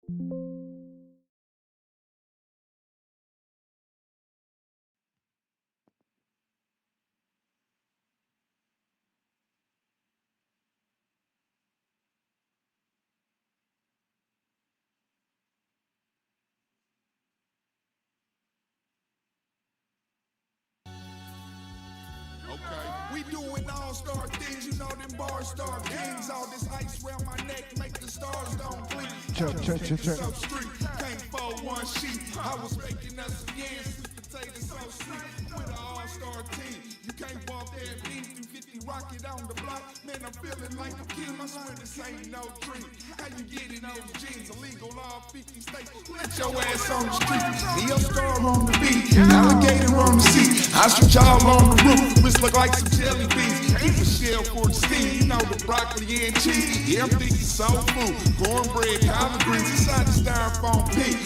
We doing all-star things, you know them bars star kings. All this ice around my neck make the stars don't bleed. Check. So street, can't fold one sheet. I was making us some yams, sweet potatoes so sweet. With an all-star team, you can't walk there and beat 250 rocket on the block. Man, I'm feeling like a king. I swear this ain't no dream. How you get in those jeans? Illegal all 50 states. Let your ass on the street. NEOSTAR on the beat, alligator on the seat. I shoot y'all on the roof, which look like some jelly beans. Keep a shell for the steam, you know the broccoli and cheese. Yeah, I'm thinking soul food, cornbread, collard greens, inside the styrofoam pea.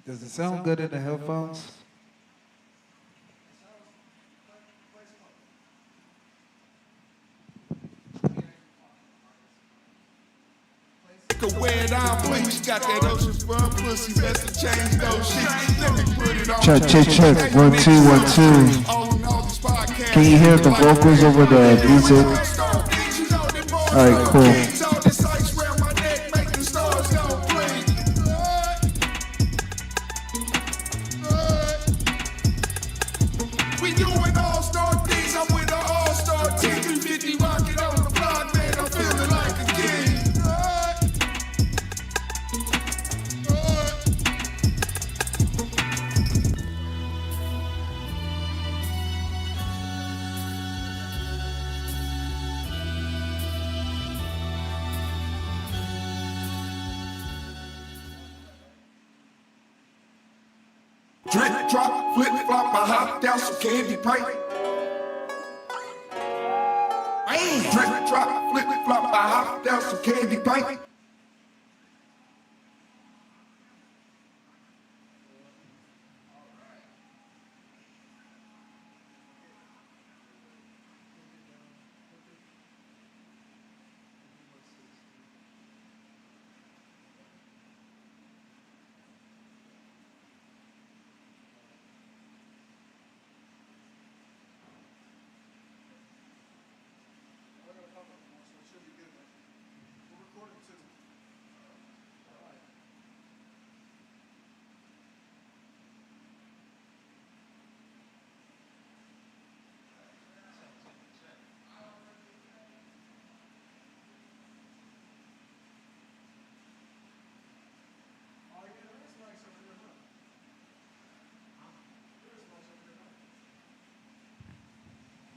Does it sound good in the headphones? Wear it on bleach, got that ocean fun pussy, best to change those sheets. Let me put it on. Check. 1 2 1 2. Can you hear the vocals over the music? Alright, cool. We doing all-star things, I'm with an all-star team. 350 rocket on the block, man, I'm feeling like a king. Drip, drop, flip, flop, I hop down some candy paint. Drip, drop, flip, flop, I hop down some candy paint.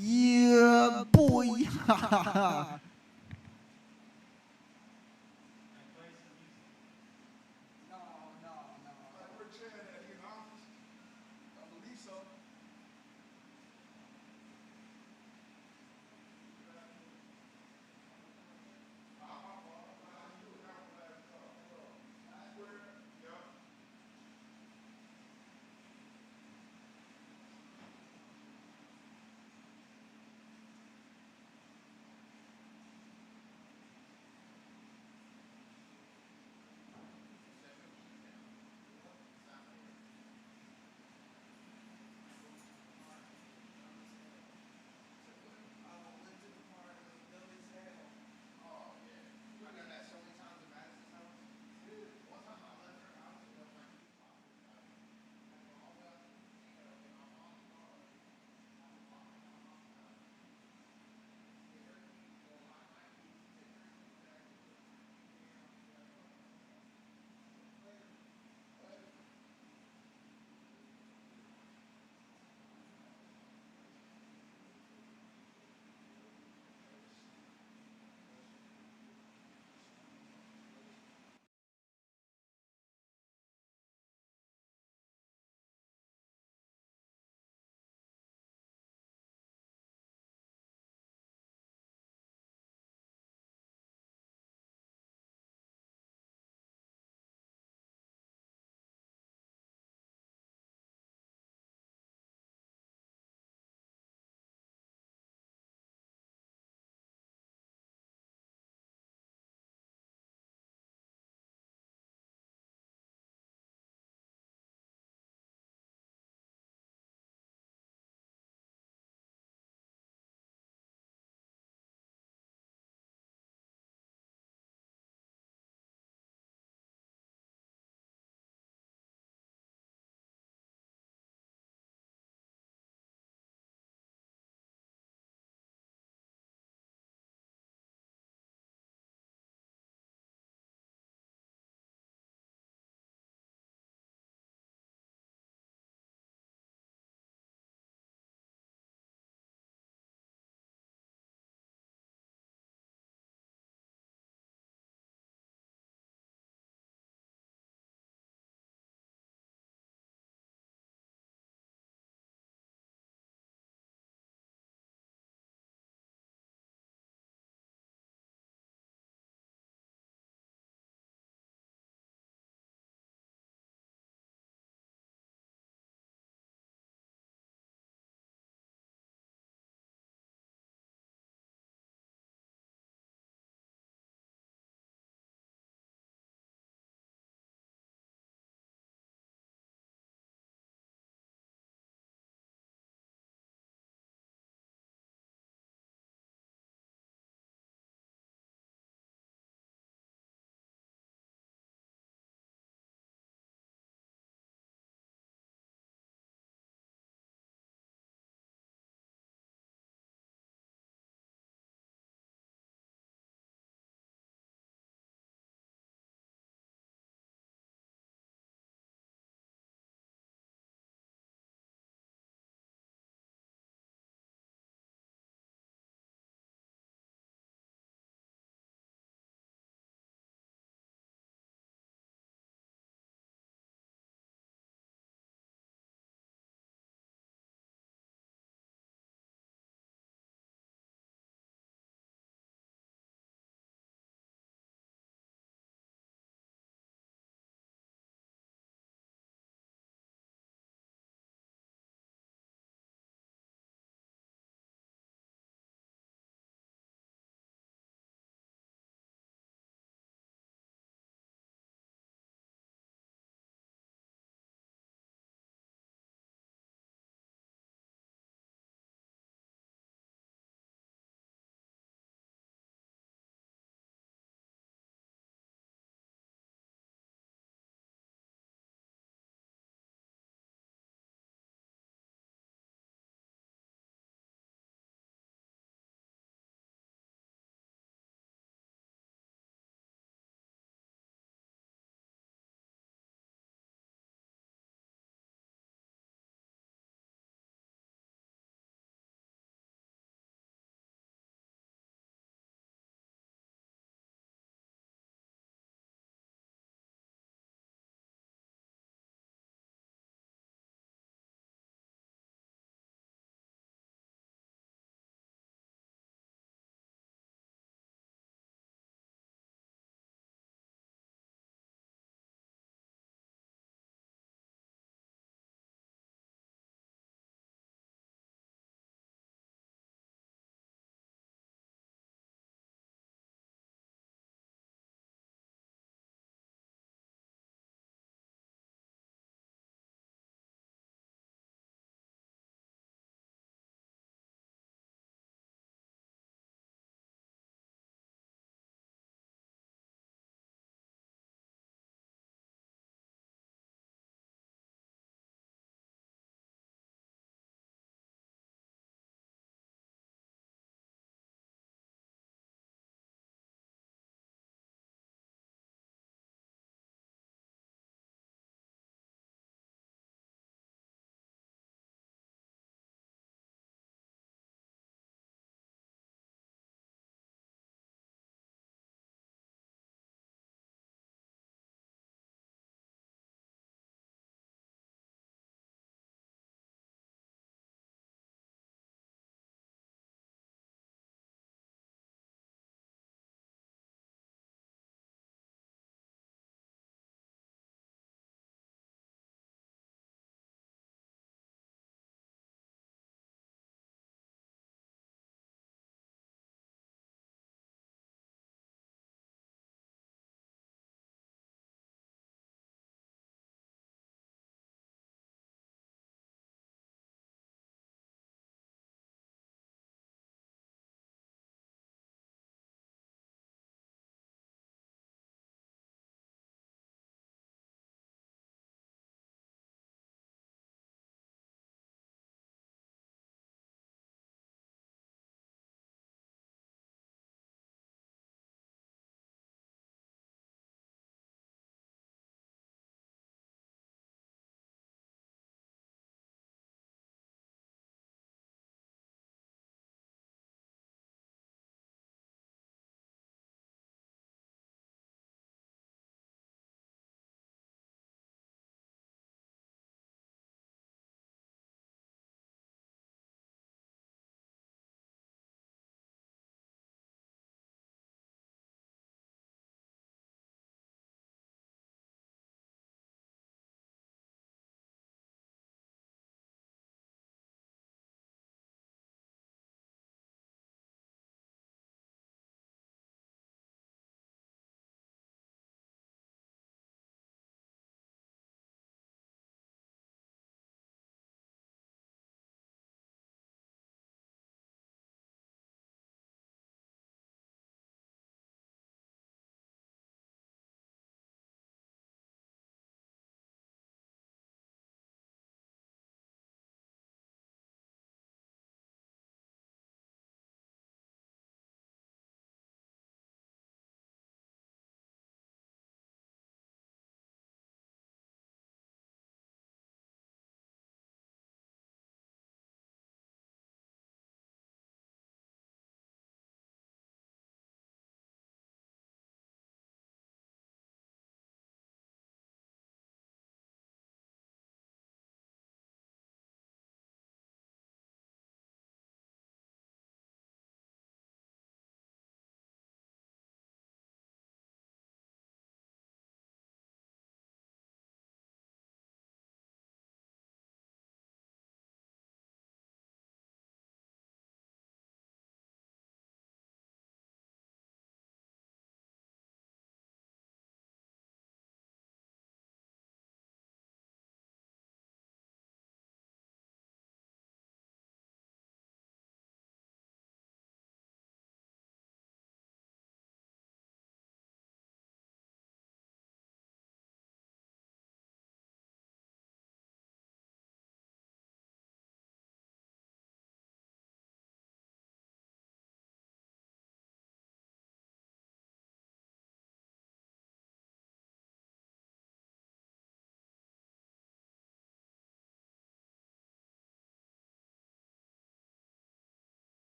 Yeah, boy.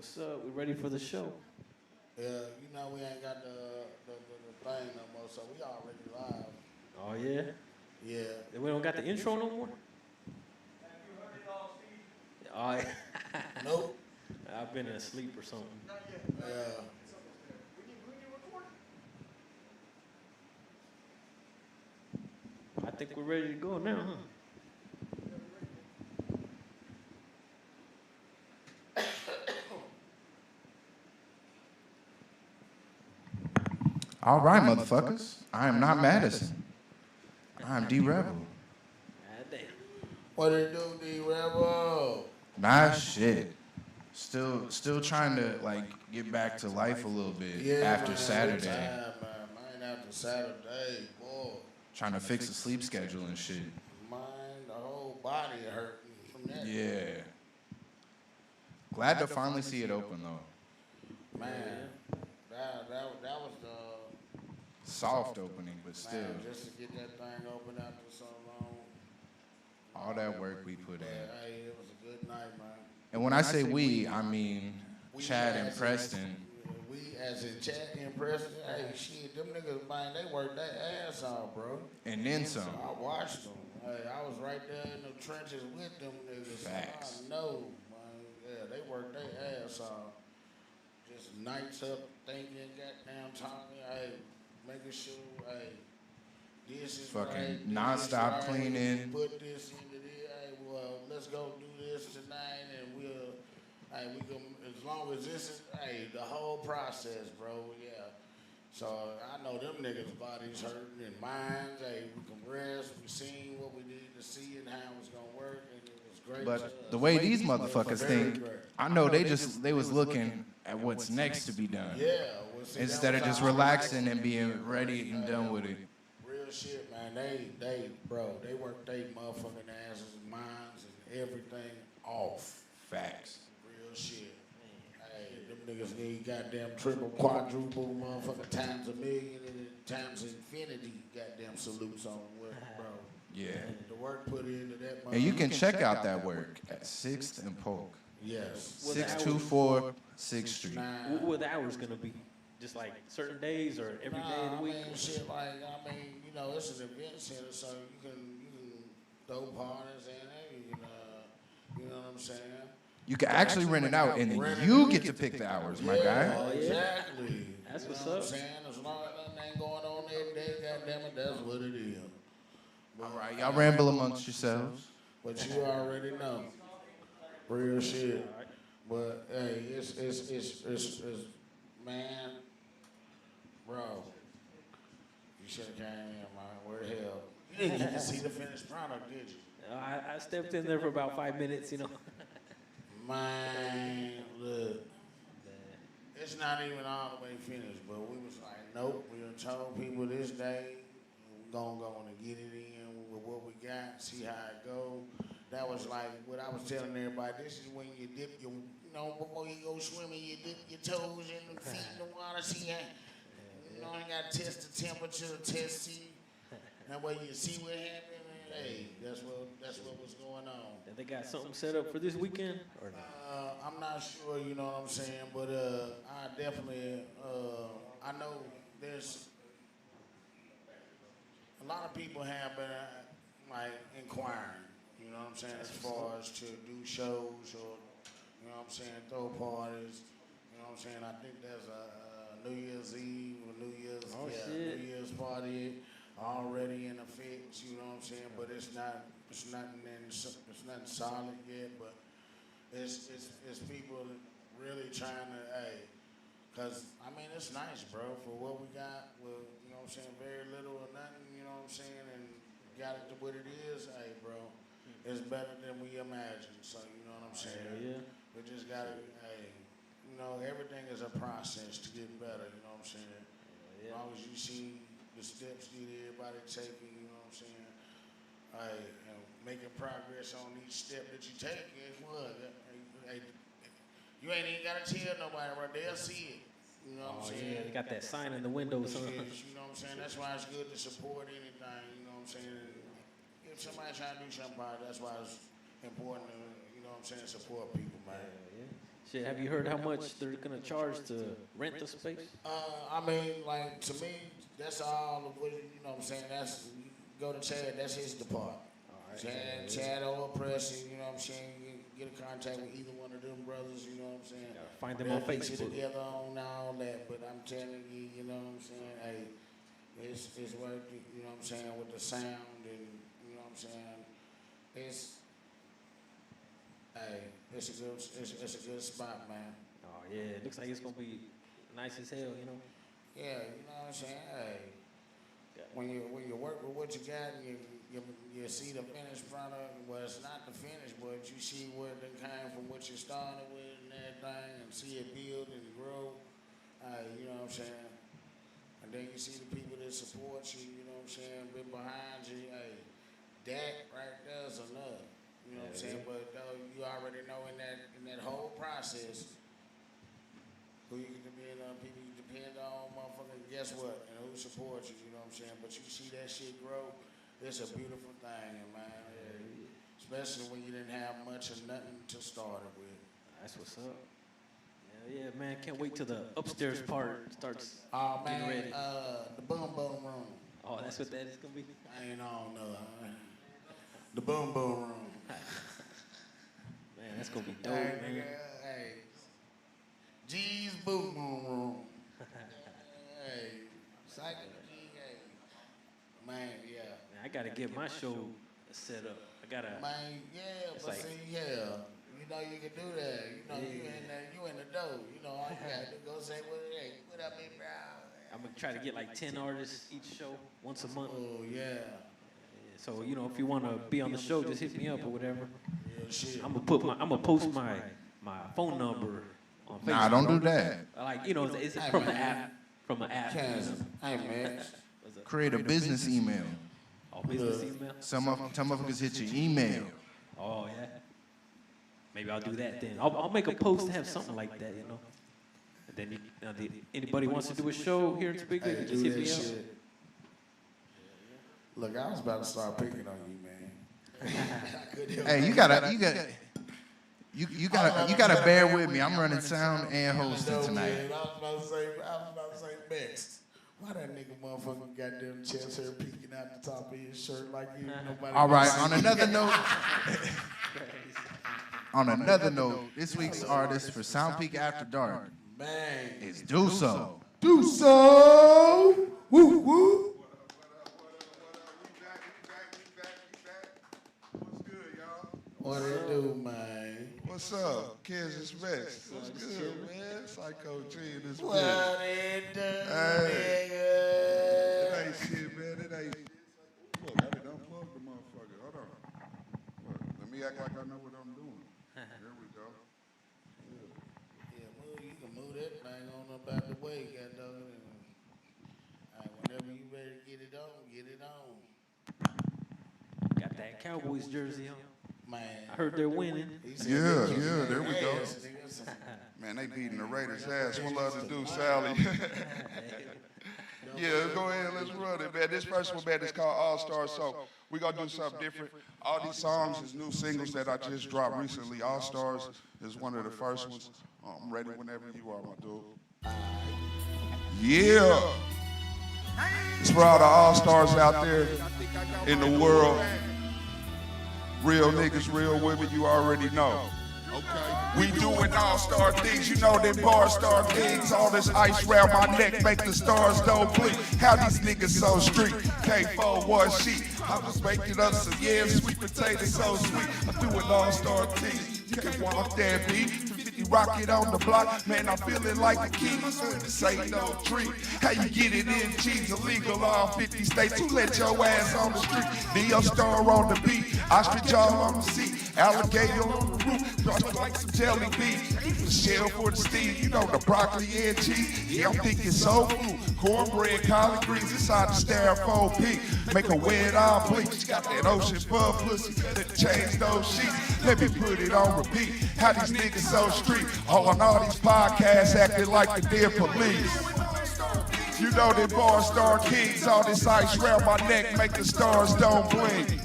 What's up? We ready for the show? Yeah, you know we ain't got the thing no more, so we already live. Oh, yeah? Yeah. We don't got the intro no more? Oh, yeah. Nope. I've been asleep or something. Yeah. I think we're ready to go now, huh? All right, motherfuckers. I am not Madison. I am D Revell. God damn. What it do, D Revell? Nah, shit. Still trying to like get back to life a little bit after man, Saturday. Man, after Saturday, boy. Trying to fix the sleep schedule and shit. Mind, the whole body hurting from that. Yeah. Glad to finally see it open though. Man, that was the Soft opening, but still. man, just to get that thing open after so long. All that work we put in. Hey, it was a good night, man. And when I say we, I mean Chad and Preston. We as in Chad and Preston, hey, shit, them niggas, man, they worked their ass off, bro. And then some. I watched them. Hey, I was right there in the trenches with them niggas. Facts. I know, man. Yeah, they worked their ass off. Just nights up thinking, goddamn talking, hey, making sure, hey, this is Fucking right, nonstop this is right, cleaning. Put this into this, hey, well, let's go do this tonight, and we'll, hey, we can, as long as this is, hey, the whole process, bro, yeah. So I know them niggas' bodies hurting and minds, hey, we can rest, we seen what we needed to see and how it was gonna work, and it was great. But the way these motherfuckers think, I know they was looking at what's next to be done. Yeah. Well, see, Instead of just relaxing and being ready and done with it. Real shit, man. They work they motherfucking asses, minds, and everything off. Facts. Real shit. Hey, them niggas need goddamn triple, quadruple, motherfucking times a million and times infinity goddamn salutes on work, bro. Yeah. The work put into that. And you can check out that work at 6th and Polk. Yes. 624 6th Street. What the hours gonna be? Just like certain days or every day of the week? I mean, shit, like, you know, it's an event center, so you can throw parties in it, you know what I'm saying? You can actually rent it out, and you get to pick the hours, my guy. Oh, yeah. Exactly. That's you what's know up. What I'm saying? As long as nothing ain't going on every day, goddamn it, that's what it is. All right, y'all ramble amongst yourselves. But you already know. Real shit. But, hey, it's man, bro, you should have came in, man. Where the hell? You didn't get to see the finished product, did you? I stepped in there for about 5 minutes, you know. Man, look. It's not even all the way finished, but we was like, nope, we done told people this day, we're gonna go on and get it in with what we got, see how it go. That was like what I was telling everybody, this is when you dip your, before you go swimming, you dip your toes in the feet in the water, see how, you gotta test the temperature, see, that way you see what happened. Hey, that's what was going on. They got something set up for this weekend? Or not? I'm not sure, you know what I'm saying, but I definitely, I know there's a lot of people have been like inquiring, you know what I'm saying, as far as to do shows or, you know what I'm saying, throw parties, you know what I'm saying. I think there's a New Year's Eve or New Year's party already in effect, you know what I'm saying, but it's nothing solid yet, but it's people really trying to, cause I mean it's nice, bro, for what we got with, you know what I'm saying, very little or nothing, you know what I'm saying, and got it to what it is, bro, it's better than we imagined, so you know what I'm saying. Yeah. We just gotta, everything is a process to get better, you know what I'm saying. As long as you see the steps that everybody taking, you know what I'm saying? Making progress on each step that you take, guess what? You ain't even gotta tell nobody, bro. They'll see it. You know what I'm saying? Yeah, they got that sign in the windows. You know what I'm saying? That's why it's good to support anything, you know what I'm saying? If somebody trying to do something about it, that's why it's important to, you know what I'm saying, support people, man. Shit, have you heard how much they're gonna charge to rent the space? I mean, like, to me, that's all of what, you know what I'm saying? That's, you go to Chad, that's his department. Chad or Pressing, you know what I'm saying? Get a contact with either one of them brothers, you know what I'm saying? Find them on They'll get Facebook. you together on all that, but I'm telling you, you know what I'm saying? Hey, it's worth it, you know what I'm saying, with the sound and, you know what I'm saying? It's a good spot, man. Oh yeah, it looks like it's gonna be nice as hell, you know. Yeah, you know what I'm saying? Hey, when you work with what you got, and you see the finished product. Well, it's not the finished, but you see what it came from what you started with and everything, and see it build and grow. You know what I'm saying? And then you see the people that support you. You know what I'm saying? Been behind you. Hey, that right there is enough. You know what I'm saying? But though you already know in that whole process, who you can depend on, people you depend on, motherfucker, guess what? And who supports you, you know what I'm saying? But you see that shit grow, it's a beautiful thing, man. Especially when you didn't have much or nothing to start it with. That's what's up. Yeah, man, can't wait till the upstairs part starts getting ready. The boom boom room. Oh, that's what that is gonna be? I ain't on the boom boom room. Man, that's gonna be dope, Hey, man. hey. G's boom boom room. Hey, Psycho Genius. Man, yeah. Man, I gotta get my show set up. I gotta. Man, yeah, It's but like- see, yeah. You know you can do that. You know, you in the dough. You know, all you gotta do go say, what up, big bro? I'm gonna try to get like 10 artists each show once a month. Oh, yeah. So you know, if you wanna be on the show, just hit me up or whatever. Yeah, shit. I'm gonna post my phone number on Facebook. Nah, don't do that. Like, you know, it's from an app. From an app. Hey, man. Create a business email. Oh, business email? Some motherfuckers hit your email. Oh, yeah. Maybe I'll do that then. I'll make a post to have something like that, you know. And then anybody wants to do a show here in Topeka, you just hit me up. Shit. Look, I was about to start picking on you, man. Hey, you gotta bear with me. I'm running sound and hosting tonight. I was about to say, Bex. Why that nigga motherfucking goddamn chest hair peeking out the top of his shirt like you nobody? All right. On another note, this week's artist for Soundpeak After Dark Man, is DUCOH. DUCOH. Woo woo. What's good, y'all? What it do, man? What's up? Kansas Rex. What's good, man? Psycho Genius. What it do, Hey. nigga? It ain't shit, man. It ain't. Look, I done unplugged the motherfucker. Hold on. Look, let me act like I know what I'm doing. There we go. Yeah, you can move that thing on up out the way, goddamn. Whenever you ready to get it on, Got that Cowboys jersey on. man. I heard they're winning. Yeah, there we go. Man, they beating the Raiders' ass. One love to do, Sally. Yeah, go ahead, let's run it, man. This first one, man, is called All Stars, so we're going to do something different. All these songs is new singles that I just dropped recently. All Stars is one of the first ones. I'm ready whenever you are, my dude. Yeah. It's for all the All Stars out there in the world. Real niggas, real women, you already know. We doing all-star things, you know them bar-star things. All this ice round my neck make the stars don't blink. How these niggas so street? K4 one sheet. I was making up some yams, sweet potatoes so sweet. I'm doing all-star things. You can't walk that beat. 50 rocket on the block, man, I'm feeling like a king. This ain't no dream. How you get it in G's illegal all 50 states? Who let your ass on the street? NEOSTAR on the beat, ostrich jaw on the seat, alligator on the roof, dropping like some jelly beans. Shell for the steam, you know the broccoli and cheese. Yeah, I'm thinking soul food, cornbread, collard greens inside the styrofoam pig. Make a wet all bleach. Got that ocean bug pussy that change those sheets. Let me put it on repeat. How these niggas so street? On all these podcasts acting like the dear police. You know them bar star kings. All this ice round my neck make the stars don't blink.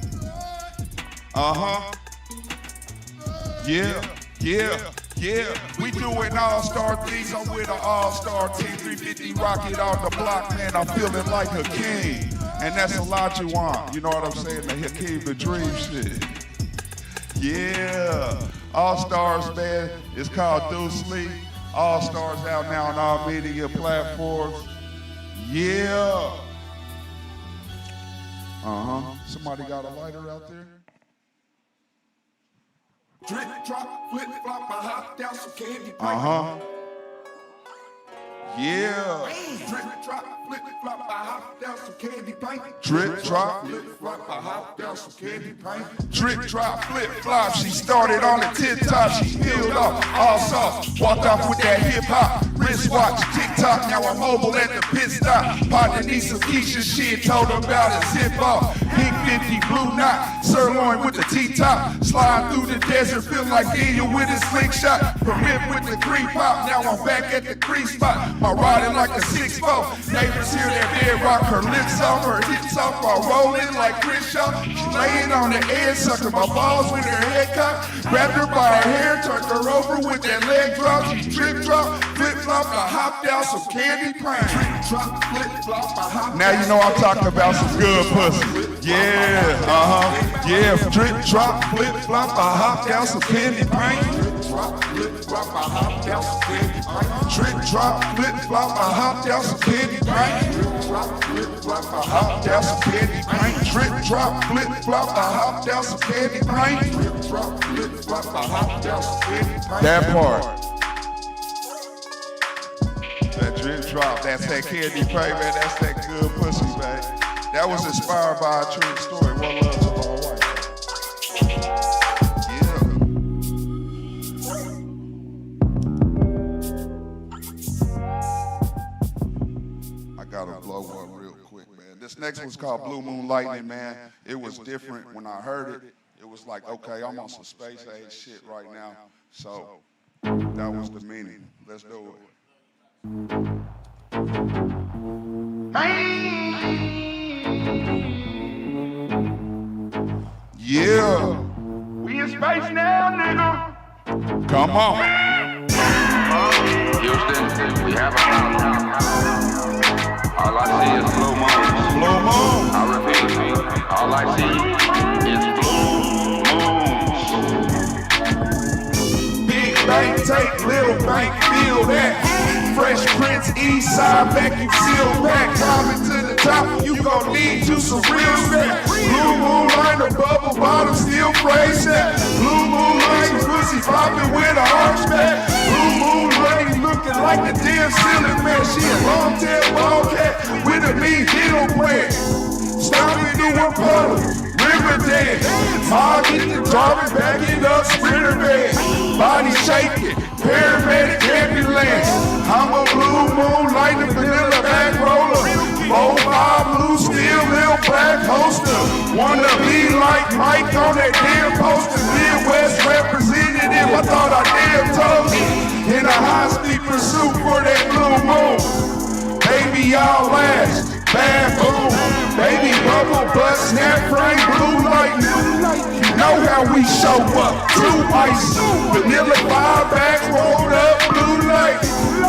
Yeah. Yeah, we doing all-star things. I'm with an all-star team. 350 rocket on the block, man. I'm feeling like a king. And that's a lot you want. You know what I'm saying? The Hakeem the Dream shit. Yeah. All-Stars, man. It's called Deuce Lee. All-Stars out now on all media platforms. Yeah. Somebody got a lighter out there? Drip, drop, flip, flop, I hop down some candy. Yeah. Drip, drop, flip, flop, I hop down some candy paint. Drip, drop, flip, flop, I hop down some candy paint. drip, drop, flip, flop. She started on the TikTok. She peeled off all sauce. Walked off with that hip hop. Wristwatch, TikTok. Now I'm mobile at the pit stop. Partner needs some Keisha shit. Told her about a zip off. Pink 50, blue knot. Sirloin with the T-top. Slide through the desert. Feel like Daniel with his slingshot. Permit with the creep pop. Now I'm back at the creep spot. I'm riding like a 6'4". Neighbors hear that bed rock. Her lips off, her hips off while rolling like Chris Shaw. She laying on the edge, sucking my balls with her head cocked. Grabbed her by her hair, turned her over with that leg drop. She drip drop, flip flop, I hopped out some candy paint. Drip, drop, flip, flop, I hop Now you know I'm talking about some good pussy. Yeah, yeah, drip drop, flip flop, I hopped out some candy paint. drop, flip, flop, I hop down some candy paint. Drip drop, flip flop, I hopped out some candy paint. Drop, flip, flop, I hop Hopped out some candy paint. Drip drop, flip flop, I hopped out some candy paint. drop, flip, flop, I hop down some candy paint. That part. That drip drop, that's that candy paint, man. That's that good pussy, man. That was inspired by a true story. One love to my wife. Yeah. I gotta blow one real quick, man. This next one's called Blue Moon Lightning, man. It was different when I heard it. It was like, okay, I'm on some space age shit right now. So that was the meaning. Let's do it. Yeah. We in space now, nigga. Come on. Houston, we have a problem. All I see is blue moon. Blue moon. I repeat, all I see is blue moons. Big bank take, little bank feel that. Fresh Prince, East Side, vacuum seal back. Climbing to the top, you gon' need you some real snap. Blue moon line, the bubble bottom still praise that. Blue moon line, pussy popping with a horseback. Blue moon lady looking like a damn ceiling man. She a long tail ball cat with a mean heel brand. Stomping through her puddle, river dance. Ma get the driving, back it up, sprinter man. Body shaking, paramedic ambulance. I'm a blue moon, lightning, vanilla back roller. 4-5 blue steel, little black poster. Wanna be like Mike on that damn poster. Midwest representative, I thought I damn told you. In a high-speed pursuit for that blue moon. Baby, I'll last. Bad boom, baby bubble butt, snap frame, blue lightning. You know how we show up, two ice, vanilla 5-back, rolled up, blue light.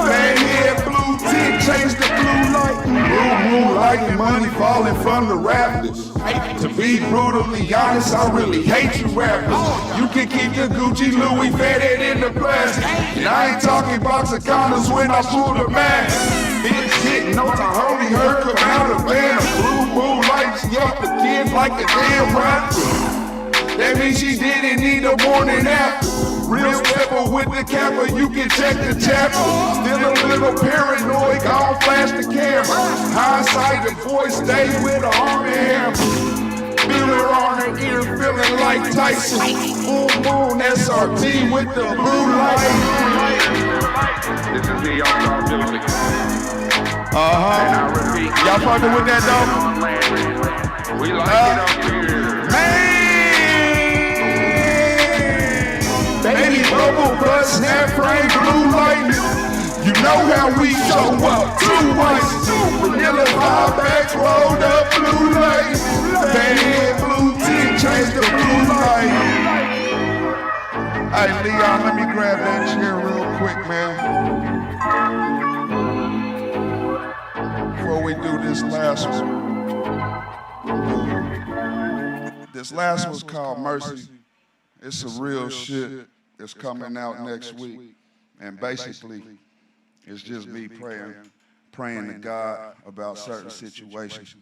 Bad head, blue tick, change the blue light. Blue moon lightning, money falling from the rafters. To be brutally honest, I really hate you rappers. You can keep the Gucci Louis faded in the plastic. And I ain't talking box of condoms when I pull the mask. Bitch hitting on the holy her come out of band. A blue moon lights you up again like a damn rapper. That means she didn't need a morning after. Real stepper with the camera, you can check the chapter. Still a little paranoid, gon' flash the camera. Hindsight, the voice stay with an arm and hammer. Feel her on her ear, feeling like Tyson. Full moon SRT with the blue light. This is the all-star music. And I repeat, Y'all fucking with that though? we like it up here. Baby bubble butt, snap frame, blue lightning. You know how we show up. Two whites, vanilla 5-backs, rolled up, blue light. Bad blue tick, change the blue light. Hey Leon, let me grab grab that chair real quick, man. Before we do this last one. This last one's called Mercy. It's some real shit. It's coming out next week. And basically, it's just me praying to God about certain situations.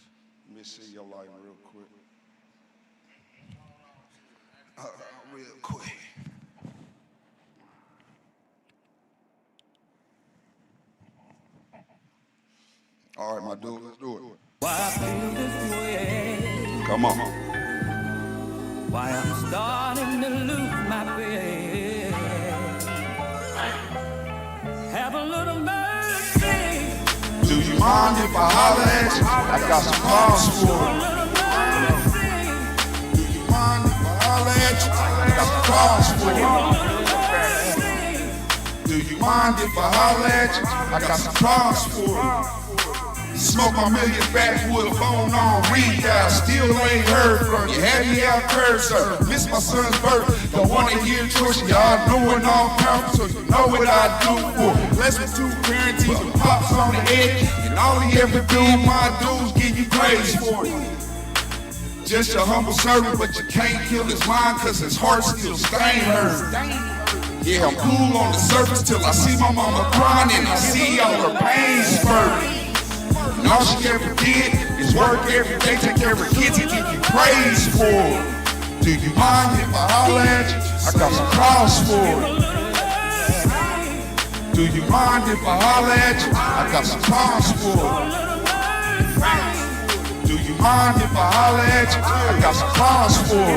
Let me see your light real quick. Real quick. All right, my dude, let's do it. Why I feel this way. Come on. Why I'm starting to lose my faith. Have a little mercy. Do you mind if I holler at you? I got some calls for you. Do you mind if I holler at you? I got some calls for you. Do you mind if I holler at you? I got some calls for you. Smoke my million back with a phone on redial. Still ain't heard from you. Have you out cursor? Miss my son's birth. Don't wanna hear choice. Y'all knowing all counts, so you know what I do for. Less than 2 parenting and pops on the head. And all he ever do, my dudes give you praise for it. Just a humble servant, but you can't kill his mind, cause his heart still stain hurt. Yeah, I'm cool on the surface till I see my mama crying and I see all her pain spurt. And all she ever did is work every day, take care of her kids and give you praise for it. Do you mind if I holler at you? I got some calls for it. Do you mind if I holler at you? I got some calls for it. Do you mind if I holler at you? I got some calls for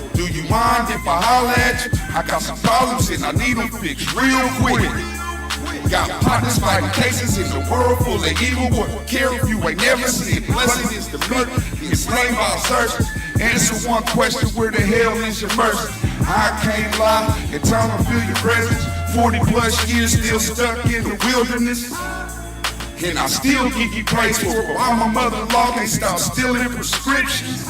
it. Do you mind if I holler at you? I got some problems and I need them fixed real quick. Got partners fighting cases in the world full of evil. What care if you ain't never seen blessing is the meat, enslaved by search. Answer one question, where the hell is your mercy? I can't lie, in time to feel your presence. 40 plus years still stuck in the wilderness. And I still give you praise for it. While my mother-in-law can't stop stealing prescriptions.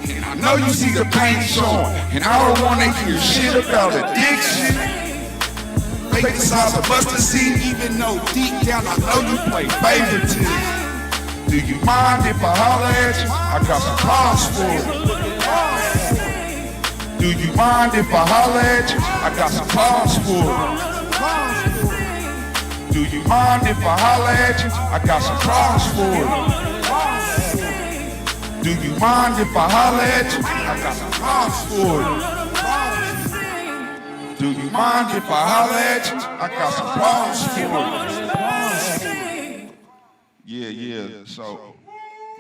And I know you see the pain showing, and I don't wanna hear shit about addiction. Fake the size of mustard seed, even though deep down I know you play favoritism. Do you mind if I holler at you? I got some calls for it. Do you mind if I holler at you? I got some calls for it. Do you mind if I holler at you? I got some calls for it. Do you mind if I holler at you? I got some calls for it. Do you mind if I holler at you? I got some calls for it. Yeah, so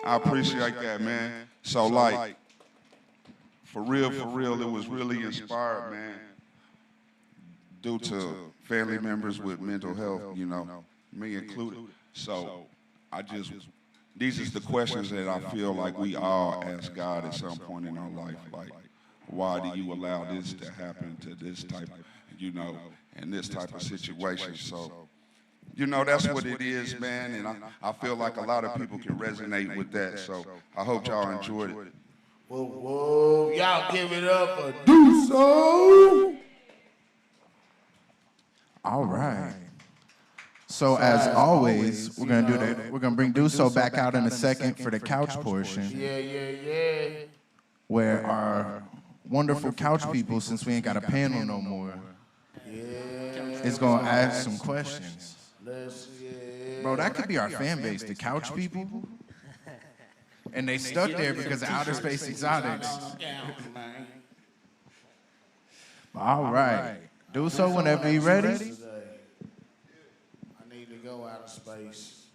I appreciate that, man. So like, for real, it was really inspired, man, due to family members with mental health, you know, me included. So these are the questions that I feel like we all ask God at some point in our life, like, why do you allow this to happen to this type, you know, and this type of situation? So, you know, that's what it is, man, and I feel like a lot of people can resonate with that, so I hope y'all enjoyed it. Whoa, y'all give it up for DUCOH. All right. So as always, we're gonna bring DUCOH back out in a second for the couch portion. Yeah. Where our wonderful couch people, since we ain't got a panel no more, is gonna ask some questions. Bro, that could be our fan base, the couch people. And they stuck there because of Outer Space Exotics. All right. DUCOH whenever you're ready. I need to go out of space.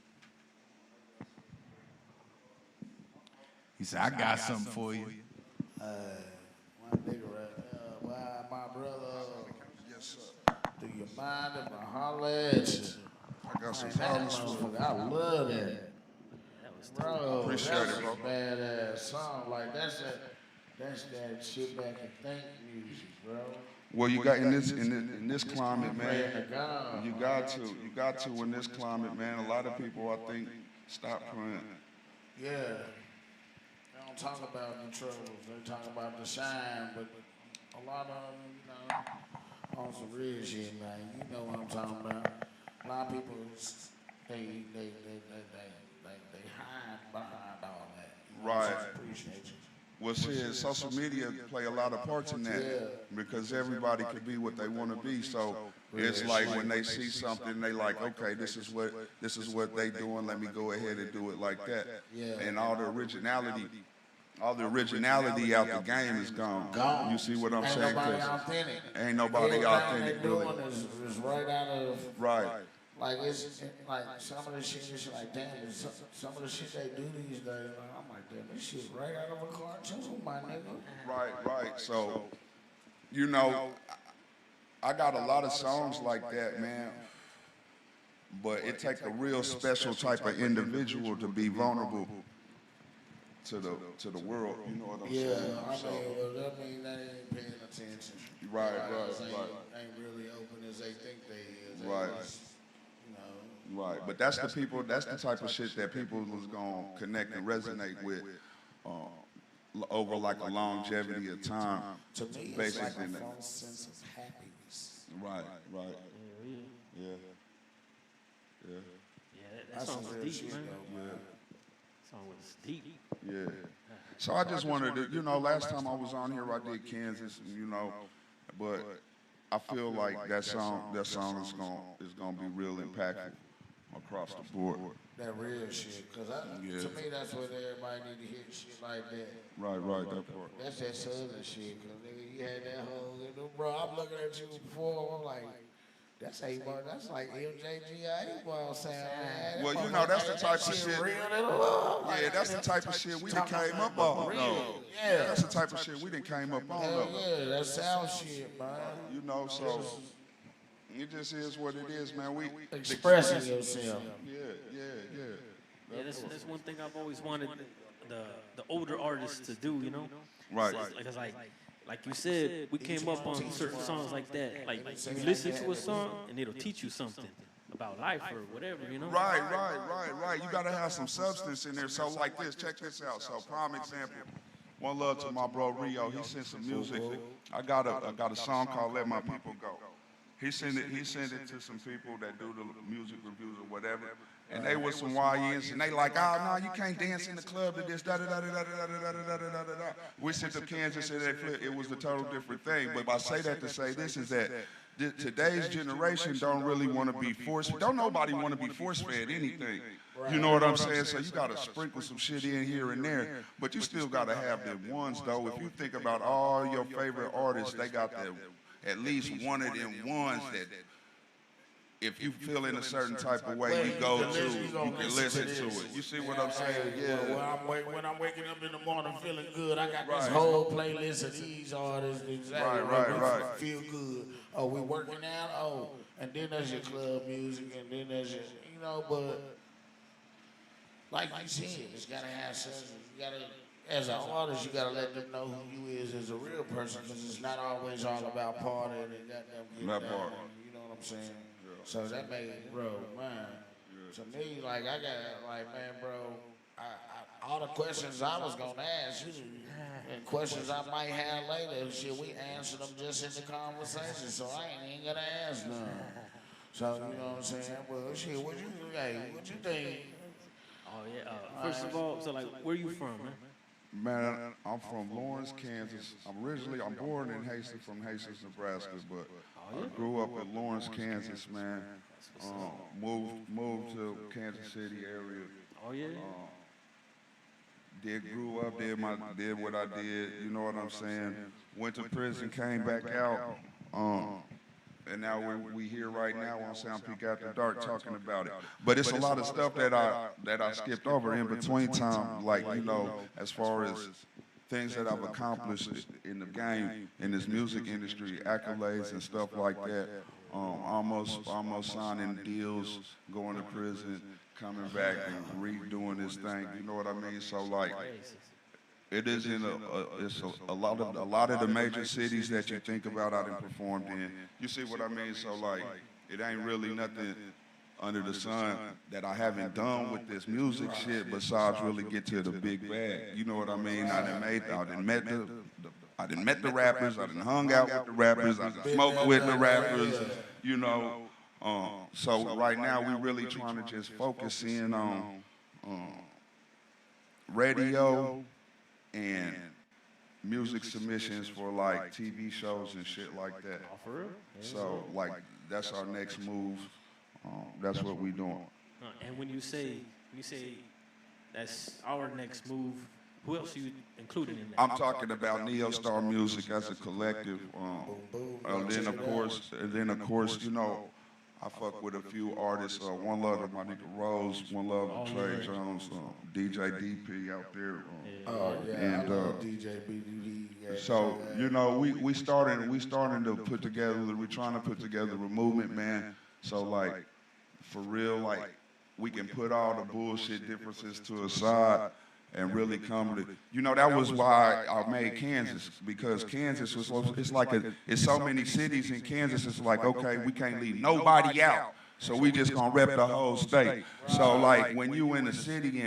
He said, I got something for you. My nigga my brother. Yes, sir. Do you mind if I holler at you? I got some calls for it. I love that. Bro, Appreciate that's it, bro. a badass song. Like that's that shit back and think music, bro. Well, you got in this climate, Praying to man. God. You got to in this climate, man. A lot of people, I think, stop praying. Yeah. They don't talk about the troubles. They talk about the shine, but a lot of them, you know, on some real shit, man. You know what I'm talking about. A lot of people, they hide behind all that. You know, Right. so I appreciate you. Well, shit, social media play a lot of parts in that because everybody could be what they want to be. So it's like when they see something, they like, okay, this is what they doing. Let me go ahead and do it like that. And all the originality out the game is gone. You see what I'm saying? Ain't nobody authentic really. Is right out of Right. like it's like some of the shit is like damn. Some of the shit they do these days, like, I'm like damn, this shit right out of a cartoon, my nigga. Right. So, you know, I got a lot of songs like that, man. But it takes a real special type of individual to be vulnerable to the world. You know what I'm saying? Yeah, I mean, well, that mean they ain't paying attention. Right. Ain't really open as they think they is. They Right. just, you know. Right, but that's the type of shit that people was gonna connect and resonate with over like a longevity of time. To me, it's basically. like a false sense of happiness. Right. Yeah. Yeah, that song was deep, man. Though, Song was deep. Yeah. So I just wanted to, you know, last time I was on here, I did Kansas, you know, but I feel like that song is gonna be real impactful across the board. That real shit, cause to me that's what everybody need to hear shit like that. Right, that part. That's that southern shit, cause nigga, you had that whole, bro. I'm looking at you before, I'm like, that's like MJGI sound, man. Well, you know, that's the type of shit. Yeah, that's the type of shit we done came up on. Yeah, that's the type of shit we done came up on. Yeah, that sound shit, man. You know, so it just is what it is, man. We expressing yourself. Yeah, that's one thing I've always wanted the older artists to do, you know? Right. Because like you said, we came up on certain songs like that. Like you listen to a song and it'll teach you something about life or whatever, you know? Right. You gotta have some substance in there. So like this, check this out. So prime example. One love to my bro Rio. He sent some music. I got a song called "Let My People Go." He sent it to some people that do the music reviews or whatever. And they were some YNs, and they like, oh, no, you can't dance in the club to this, da-da-da-da-da-da-da-da-da-da-da-da. We sent to Kansas, and it was a total different thing. But I say that to say this is that today's generation don't really want to be forced. Don't nobody want to be force-fed anything. You know what I'm saying? So you got to sprinkle some shit in here and there. But you still got to have them ones, though. If you think about all your favorite artists, they got at least one of them ones that if you feel in a certain type of way, you go to, you can listen to it. You see what I'm saying? Yeah. When I'm waking up in the morning feeling good, I got this whole playlist of these artists. Exactly. Right. Feel good. Oh, we working out. Oh, and then there's your club music, and then there's your, you know. But like you said, it's gotta have sense. You gotta, as an artist, you gotta let them know who you is as a real person, because it's not always all about partying and goddamn getting down. You know what I'm saying? So that made, bro, man, to me, like, I got, like, man, bro, all the questions I was gonna ask you, and questions I might have later, shit, we answered them just in the conversation, so I ain't even gonna ask none. So, you know what I'm saying? Well, shit, what you think? Oh, yeah. First of all, so, like, where you from, man? Man, I'm from Lawrence, Kansas. I'm born in Hastings, from Hastings, Nebraska, but I grew up in Lawrence, Kansas, man. Moved to Kansas City area. Oh yeah. Grew up, did what I did. You know what I'm saying? Went to prison, came back out. And now we here right now on Sound Peak After Dark talking about it. But it's a lot of stuff that I skipped over in between time, like, you know, as far as things that I've accomplished in the game, in this music industry, accolades and stuff like that. Almost signing deals, going to prison, coming back and redoing this thing. You know what I mean? So like, it is in a lot of the major cities that you think about I done performed in. You see what I mean? So like, it ain't really nothing under the sun that I haven't done with this music shit besides really get to the big bag. You know what I mean? I done met I done met the rappers, I done hung out with the rappers, I done smoked with the rappers, you know. So right now we really trying to just focus in on radio and music submissions for like TV shows and shit like that. So like that's our next move. That's what we doing. And when you say that's our next move, who else you including in that? I'm talking about NEOSTAR Music as a collective. And then of course, you know, I fuck with a few artists. One love to my nigga Rose, one love to Trey Jones, DJ DP out there. I love DJ BDD. So you know, we starting to put together. We're trying to put together a movement, man. So like, for real, like we can put all the bullshit differences to a side and really come to, you know, that was why I made Kansas, because Kansas was, it's so many cities in Kansas, it's like, okay, we can't leave nobody out, so we just gonna rep the whole state. So like, when you in a city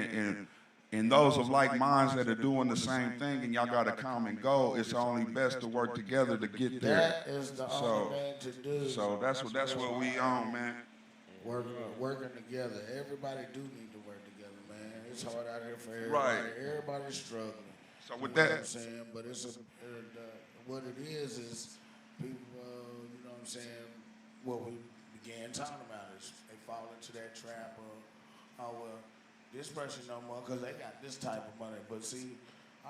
and those of like minds that are doing the same thing and y'all got a common goal, it's only best to work together to get there. That is the only thing to do. So that's what we on, man. Working together. Everybody do need to work together, man. It's hard out here for everybody. Right. Everybody's struggling. So with You know that, what I'm saying, but it's what it is people, you know what I'm saying, what we began talking about is they fall into that trap of, oh, well, this person no more because they got this type of money. But see, I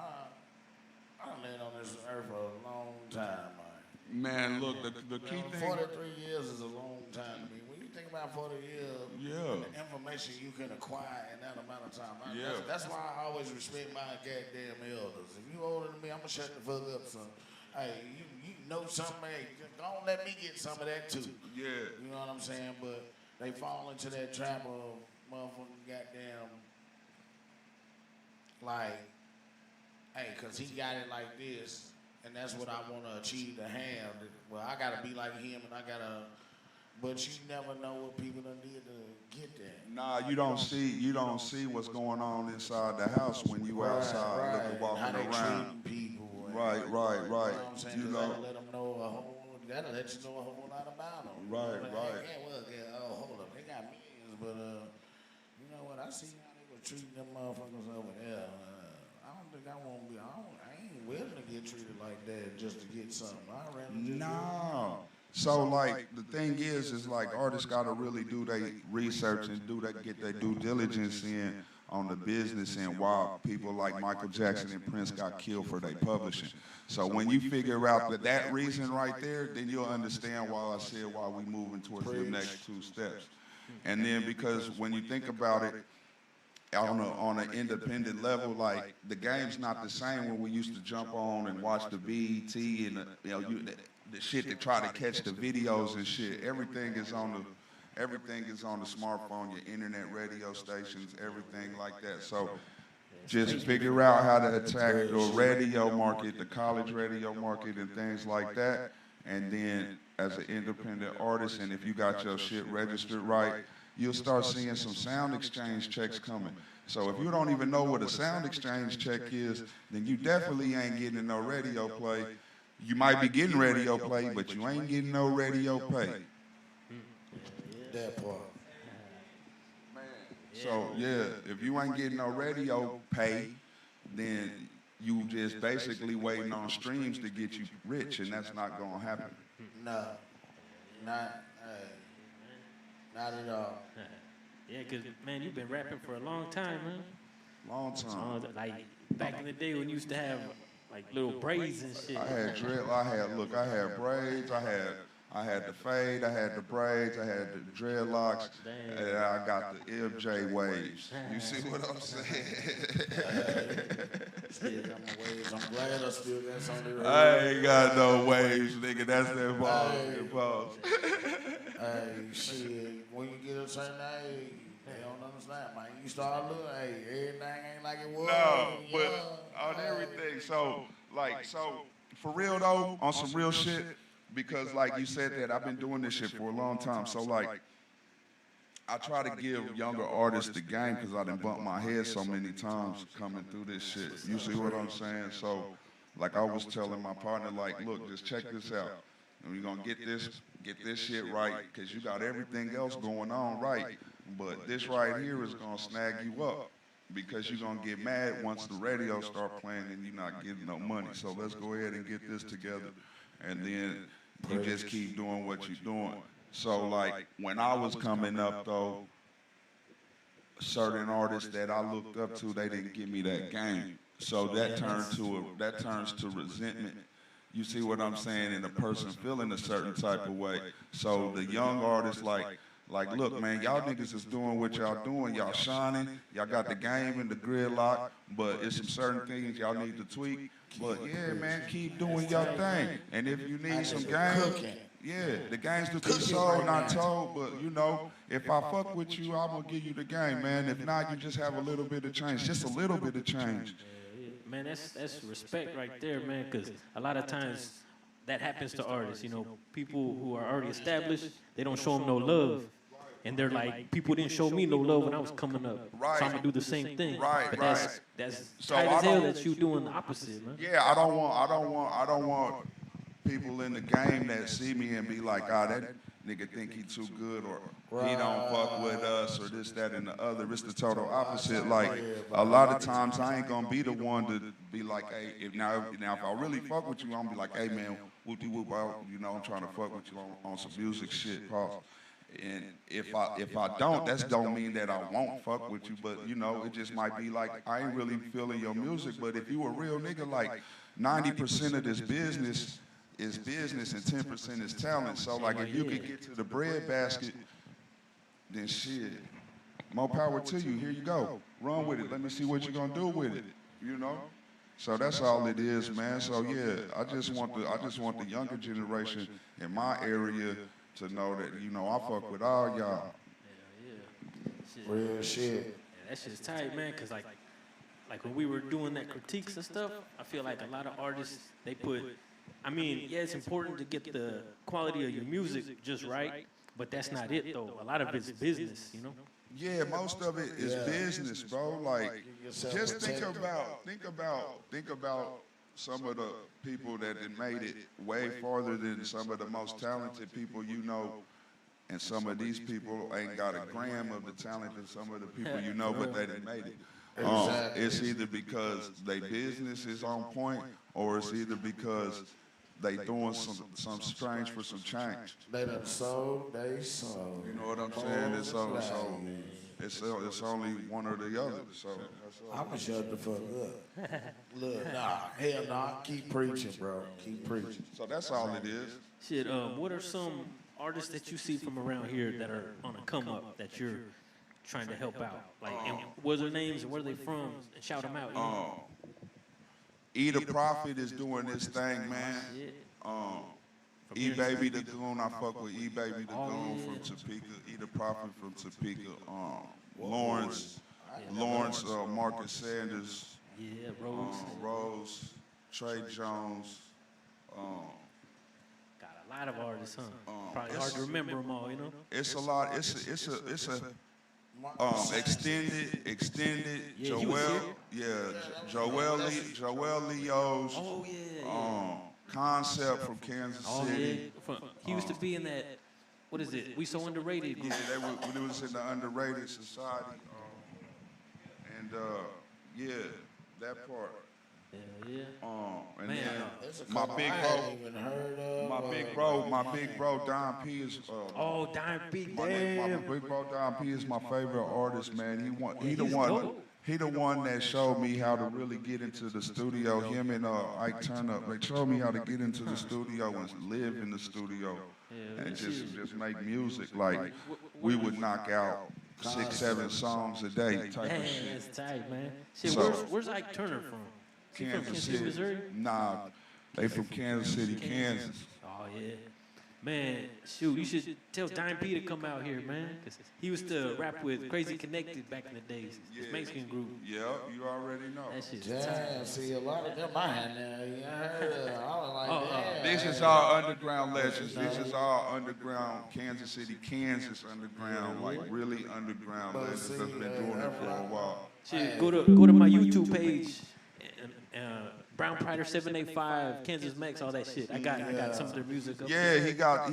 done been on this earth for a long time, man. man, look, the key thing. 43 years is a long time to me. When you think about 40 years, Yeah. the information you can acquire in that amount of time. Yeah. That's why I always respect my goddamn elders. If you older than me, I'm gonna shut the fuck up, son. Hey, you know something, hey, don't let me get some of that too. Yeah. You know what I'm saying? But they fall into that trap of motherfucking goddamn, like, hey, cause he got it like this, and that's what I want to achieve to have. Well, I gotta be like him, and I gotta. But you never know what people done did to get there. Nah, you don't see what's going on inside the house when you outside looking, walking How they around. treating people. And Right. You know what I'm saying? You 'Cause know. that'll let them know that'll let you know a whole lot about them. Right. Oh, hold up, they got millions, but you know what? I see how they were treating them motherfuckers over there. I don't think I won't be. I ain't willing to get treated like that just to get something. I rather just No. So like the thing is like artists gotta really do their research and get their due diligence in on the business and why people like Michael Jackson and Prince got killed for their publishing. So when you figure out that reason right there, then you'll understand why I said why we moving towards the next two steps. And then because when you think about it, on an independent level, like the game's not the same when we used to jump on and watch the BET and the shit to try to catch the videos and shit. Everything is on the smartphone, your internet radio stations, everything like that. So just figure out how to attack the radio market, the college radio market and things like that. And then as an independent artist, and if you got your shit registered right, you'll start seeing some sound exchange checks coming. So if you don't even know what a sound exchange check is, then you definitely ain't getting no radio play. You might be getting radio play, but you ain't getting no radio pay. that part. So yeah, if you ain't getting no radio pay, then you just basically waiting on streams to get you rich, and that's not gonna happen. No, not at all. Yeah, cause man, you've been rapping for a long time, man. Long time. Like back in the day when you used to have like little braids and shit. I had dread. I had braids. I had the fade. I had the braids. I had the dreadlocks. And I got the MJ waves. You see what I'm saying? Still got my waves. I'm glad I still got something. I ain't got no waves, nigga. That's that balls. Hey, shit. When you get a certain age, they don't understand, man. You start looking, hey, everything ain't like it was. No, but on everything. So for real though, on some real shit, because like you said that I've been doing this shit for a long time. So like, I try to give younger artists the game because I done bumped my head so many times coming through this shit. You see what I'm saying? So like I was telling my partner, like, look, just check this out. And we're gonna get this shit right, because you got everything else going on right. But this right here is gonna snag you up, because you're gonna get mad once the radio start playing and you're not getting no money. So let's go ahead and get this together. And then you just keep doing what you're doing. So like when I was coming up though, certain artists that I looked up to, they didn't give me that game. So that turns to resentment. You see what I'm saying? And the person feeling a certain type of way. So the young artists like, look, man, y'all niggas is doing what y'all doing. Y'all shining. Y'all got the game and the gridlock, but it's some certain things y'all need to tweak. But yeah, man, keep doing your thing. And if you need some game, yeah, the game's to be sold, not told. But you know, if I fuck with you, I'm gonna give you the game, man. If not, you just have a little bit of change, just a little bit of change. Man, that's respect right there, man, because a lot of times that happens to artists. You know, people who are already established, they don't show them no love. And they're like, people didn't show me no love when I was coming up. Right. So I'm gonna do the same thing. Right, but right. That's So tight as I hell don't- that you doing the opposite, man. Yeah, I don't want people in the game that see me and be like, ah, that nigga think he too good, or he don't fuck with us, or this, that, and the other. It's the total opposite. Like, a lot of times I ain't gonna be the one to be like, hey, if I really fuck with you, I'm gonna be like, hey man, whoop-de-whoop, you know, I'm trying to fuck with you on some music shit, pause. And if I don't, that don't mean that I won't fuck with you, but you know, it just might be like, I ain't really feeling your music, but if you a real nigga, like 90% of this business is business and 10% is talent. So like if you could get to the bread basket, then shit, more power to you, here you go. Run with it, let me see what you're gonna do with it, you know? So that's all it is, man. So yeah, I just want the younger generation in my area to know that, you know, I fuck with all y'all. Real shit. Yeah, that shit's tight, man, because like when we were doing that critiques and stuff, I feel like a lot of artists, they put, I mean, yeah, it's important to get the quality of your music just right, but that's not it, though. A lot of it's business, you know? Yeah, most of it is business, bro. Like, just think about some of the people that have made it way farther than some of the most talented people you know, and some of these people ain't got a gram of the talent that some of the people you know, but they done made it. It's either because they business is on point, or it's either because they doing some strange for some change. They done sold, they sold. You know what I'm saying? It's only one or the other. So I'ma shut the fuck up. Look, nah, hell nah. Keep preaching, bro. Keep preaching. So that's all it is. Shit, what are some artists that you see from around here that are on a come up that you're trying to help out? Like, and what's their names and where are they from? And shout them out. You know? E.The Prophet is doing this thing, man. E-Baby the Goon, I fuck with E-Baby the Goon from Topeka. E.The Prophet from Topeka. Lawrence, Marcus Sanders. Yeah, Rose. Rose, Trey Jones. Got a lot of artists, huh? Probably hard to remember them all, you know? It's a lot. It's extended. Yeah, he was Joel Leo's. Oh yeah. Concept from Kansas City. Yeah. He used to be in that. What is it? We So Underrated group. Yeah, they was in the underrated society. And yeah, that part. Yeah. And Man, then my big bro, Don P is. Oh, Don P. My big bro Don P is my favorite artist, man. He the one that showed me how to really get into the studio. Him and Ike Turner, they showed me how to get into the studio and live in the studio and just make music. Like we would knock out 6-7 songs a day type of shit. That's tight, man. Shit, So- where's Ike Turner from? He from Kansas Kansas City, City. Missouri? Nah, they from Kansas City, Kansas. Oh yeah. Man, shoot, you should tell Dime P to come out here, man. Cause he used to rap with Crazy Connected back in the days. This Mexican group. Yeah, you already know. That shit's Damn, tight. see a lot of them I had now. You heard I was like, damn. This is our underground legends. This is our underground Kansas City, Kansas underground, like really underground legends that's been doing it for a while. Shit, go to my YouTube page and Brown Prider 785, Kansas Max, all that shit. I got some of their music up Yeah, he got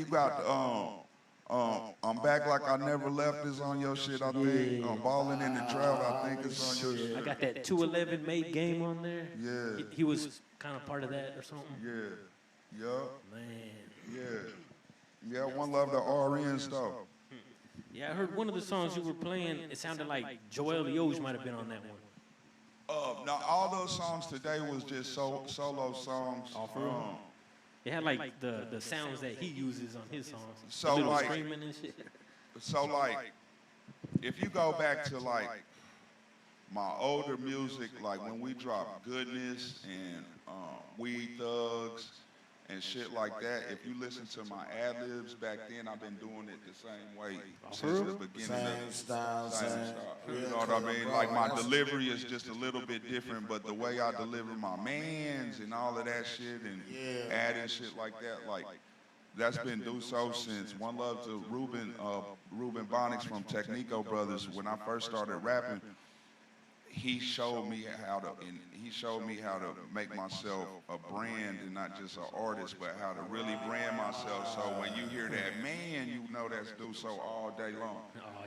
I'm back like I never left is on your shit, I think. Balling in the drought, I think it's on your shit. I got that 211 made game on there. Yeah. He was kind of part of that or something. Yeah. Yup. Man. Yeah. Yeah, One Love the RN stuff. Yeah, I heard one of the songs you were playing, it sounded like Joel Yoge might have been on that one. Now, all those songs today was just solo songs. It had like the sounds that he uses on his songs. So, the little like- screaming and shit. So, like, if you go back to, like, my older music, like when we dropped Goodness and Weed Thugs and shit like that, if you listen to my ad-libs back then, I've been doing it the same way since the beginning. Same style. You know what I mean? Like my delivery is just a little bit different, but the way I deliver my mans and all of that shit and adding shit like that, like that's been DUCOH since One Love to Ruben Bonnix from Technico Brothers. When I first started rapping, he showed me how to make myself a brand and not just an artist, but how to really brand myself. So when you hear that, man, you know that's DUCOH all day long.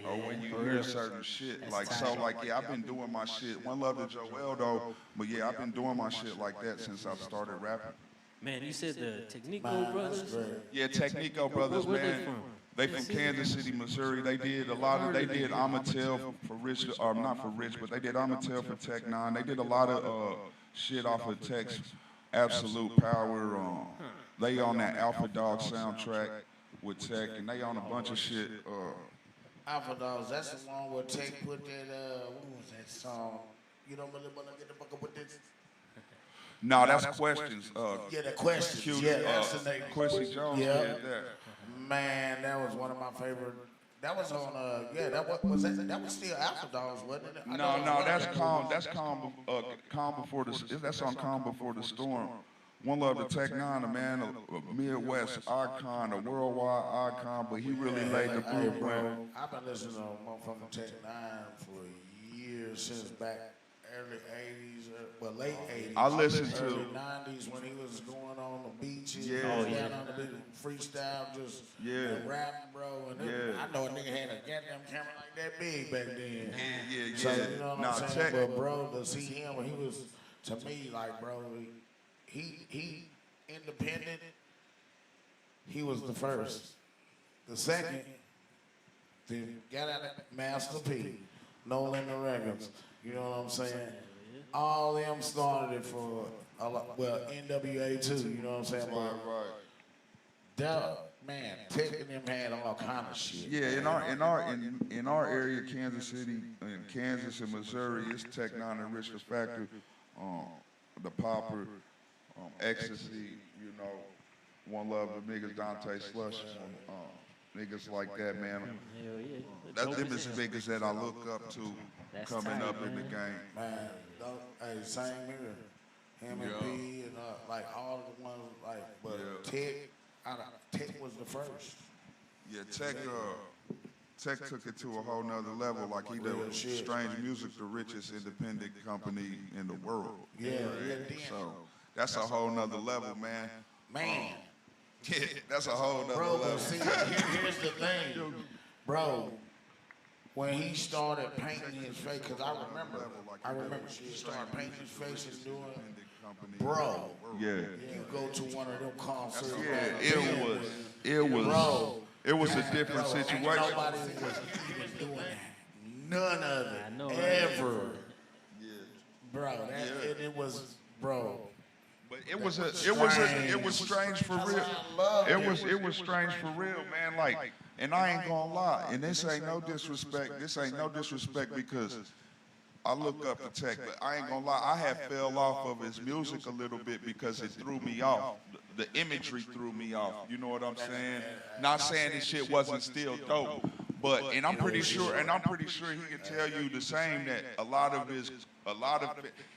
Or when you hear certain shit, like so, like yeah, I've been doing my shit. One Love to Joel though, but yeah, I've been doing my shit like that since I started rapping. Man, you said the Technico Brothers? Yeah, Technico Brothers, Where man. They from Kansas City, Missouri. They did a lot of, they did Amatel for Rich, or not for Rich, but they did Amatel for Tech 9. They did a lot of shit off of Tech's Absolute Power. They on that Alpha Dog soundtrack with Tech, and they on a bunch of shit. Alpha Dogs, that's the one where Tech put that, what was that song? You don't really want to get the fuck up with this? No, that's Questions. Yeah, the Questions. Q, Yeah, that's the name. Quincy Jones Yeah. did that. Man, that was one of my favorite. That was on, that was still Alpha Dogs, wasn't it? No, that's Calm Before the, that's on Calm Before the Storm. One Love to Tech 9, a man, a Midwest icon, a worldwide icon, but he really laid the blueprint. I've been listening to motherfucking Tech 9 for years, since back early 80s, well, late 80s. I listened to early 90s when he was going on the beaches. Yeah. On the beach, freestyle, just rapping, bro. And I know a nigga had a goddamn camera like that big back then. Yeah. So, you know what I'm saying? But, bro, to see him, he was, to me, like, bro, he independent. He was the first. The second, then got out of Master P, No Limit Records. You know what I'm saying? All them started it for a lot, well, NWA too. You know what I'm saying? Right. That man, Tech and them had all kind of shit. Yeah, in our area, Kansas City, in Kansas and Missouri, it's Tech 9 and Richard Factor, the Popper, Ecstasy, you know, One Love, the niggas Dante Slush, niggas like that, man. That's them is niggas that I look up to coming up in the game. Man, hey, same here. Him and B and like all the ones like, but Tech was the first. Yeah, Tech took it to a whole nother level. Like he did Strange Music, the richest independent company in the world. Yeah. So that's a whole nother level, man. Man. Yeah, that's a whole nother Bro, level. see, here's the thing. Bro, when he started painting his face, because I remember he started painting his face and doing, bro, Yeah. you go to one of them concerts. Yeah, it was a different situation. Nobody was even doing none of it, ever. Yeah. Bro, it was, bro. But it was strange for real. It was strange for real, man. Like, and I ain't gonna lie. And this ain't no disrespect. This ain't no disrespect because I look up to Tech, but I ain't gonna lie. I have fell off of his music a little bit because it threw me off. The imagery threw me off. You know what I'm saying? Not saying this shit wasn't still dope, but and I'm pretty sure he can tell you the same that a lot of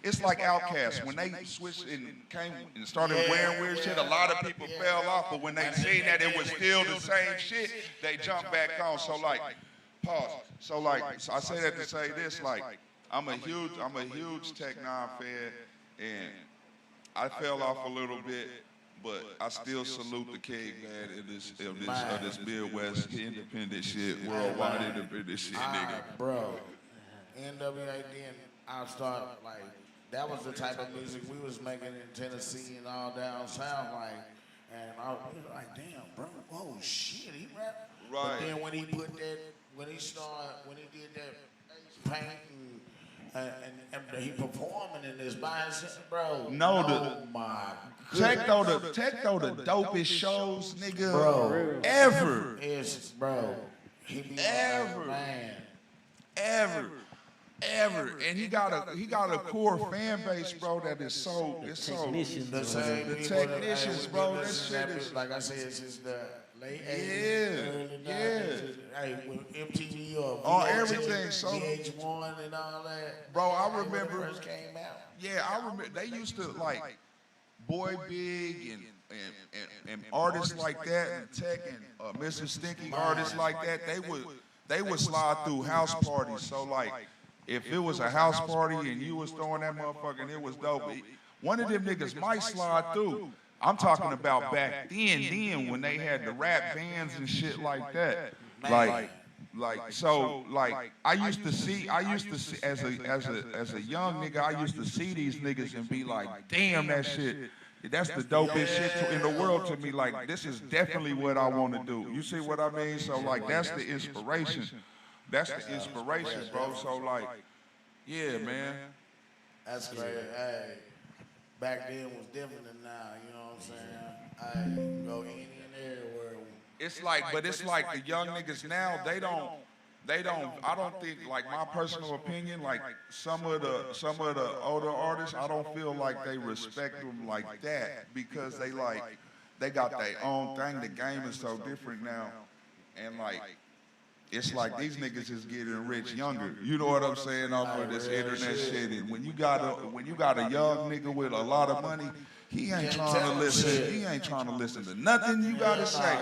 it's like Outkast when they switched and came and started wearing weird shit. A lot of people fell off, but when they seen that it was still the same shit, they jumped back on. So like, pause. So like, I say that to say this, like, I'm a huge Tech 9 fan, and I fell off a little bit, but I still salute the king, man, in this Midwest independent shit, worldwide independent shit, nigga. Bro, NWAD and I started, like, that was the type of music we was making in Tennessee and all down south, like, and I was like, damn, bro, oh shit, he rap. Right. But then when he put that, when he did that paint and he performing in this by himself, bro. My Techno the dopest shows, nigga, bro, ever. It's, bro, he be Ever. man. Ever. And he got a core fan base, bro, that is so Technicians. The technicians, bro, that shit is like I said, since the late 80s, early 90s. Hey, with MTV or everything, so VH1 and all that. Bro, I when it remember first came out. Yeah, I remember they used to like Boy Big and artists like that, and Tech and Mr. Stinky artists like that. They would slide through house parties. So like, if it was a house party and you was throwing that motherfucker and it was dope, one of them niggas might slide through. I'm talking about back then when they had the rap bands and shit like that. Like I used to see as a young nigga, I used to see these niggas and be like, damn, that shit, that's the dopest shit in the world to me. Like, this is definitely what I want to do. You see what I mean? So like, that's the inspiration. That's the inspiration, bro. So like, yeah, man. That's great. Hey, back then was different than now. You know what I'm saying? I go any and everywhere. It's like the young niggas now, they don't, I don't think, like, my personal opinion, like some of the older artists, I don't feel like they respect them like that, because they got their own thing. The game is so different now. And like, it's like these niggas is getting rich younger. You know what I'm saying? Off of this internet shit. And when you got a young nigga with a lot of money, he ain't trying to listen. He ain't trying to listen to nothing you gotta say.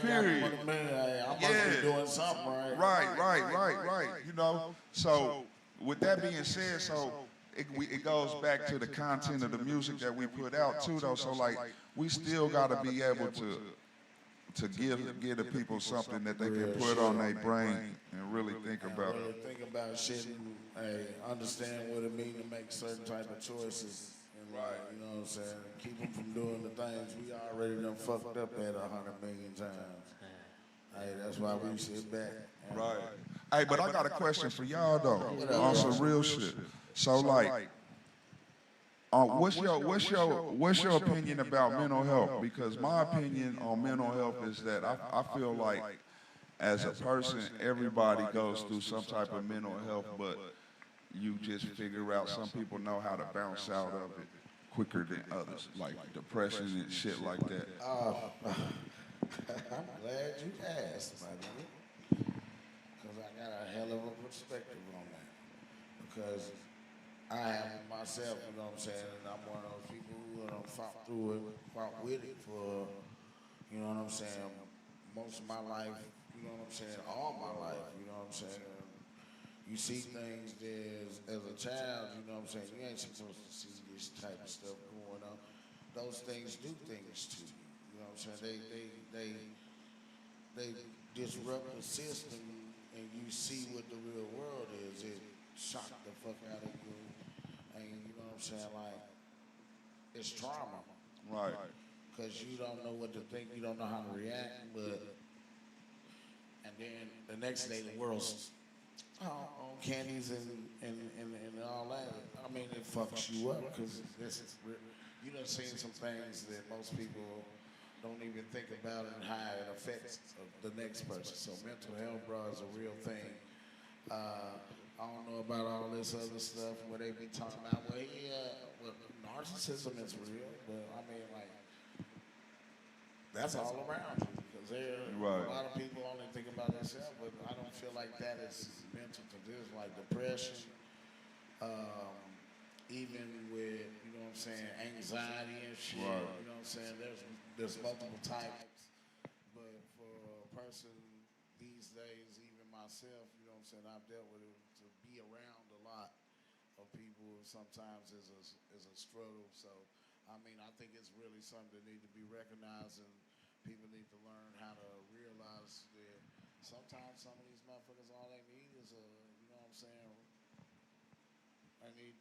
Period. I'm doing something right. Right. You know. So with that being said, so it goes back to the content of the music that we put out too, though. So like, we still gotta be able to give the people something that they can put on their brain and really think about. Really think about shit and understand what it means to make certain type of choices. Right, you know what I'm saying? Keep them from doing the things we already done fucked up at 100 million times. Hey, that's why we sit back. Right. Hey, but I got a question for y'all though, on some real shit. So like, what's your opinion about mental health? Because my opinion on mental health is that I feel like, as a person, everybody goes through some type of mental health, but you just figure out some people know how to bounce out of it quicker than others, like depression and shit like that. I'm glad you asked, my nigga, because I got a hell of a perspective on that. Because I have myself, you know what I'm saying, and I'm one of those people who fought through it, fought with it for, you know what I'm saying, most of my life, you know what I'm saying, all my life, you know what I'm saying. You see things as a child, you know what I'm saying, you ain't supposed to see this type of stuff going on. Those things do things to you, you know what I'm saying. They disrupt the system and you see what the real world is. It shocked the fuck out of you. And you know what I'm saying, like, it's trauma. Right. Because you don't know what to think, you don't know how to react, and then the next day the world's on candies and all that. I mean, it fucks you up because you done seen some things that most people don't even think about and how it affects the next person. So mental health, bro, is a real thing. I don't know about all this other stuff where they be talking about, well, narcissism is real, but I mean, like, that's all around you. Because a lot of people only think about themselves, but I don't feel like that is mental, because there's like depression, even with, you know what I'm saying, anxiety and shit, you know what I'm saying, there's multiple types, but for a person these days, even myself, you know what I'm saying, I've dealt with it, to be around a lot of people sometimes is a struggle, so I mean, I think it's really something that need to be recognized, and people need to learn how to realize that sometimes some of these motherfuckers, all they need is a, you know what I'm saying?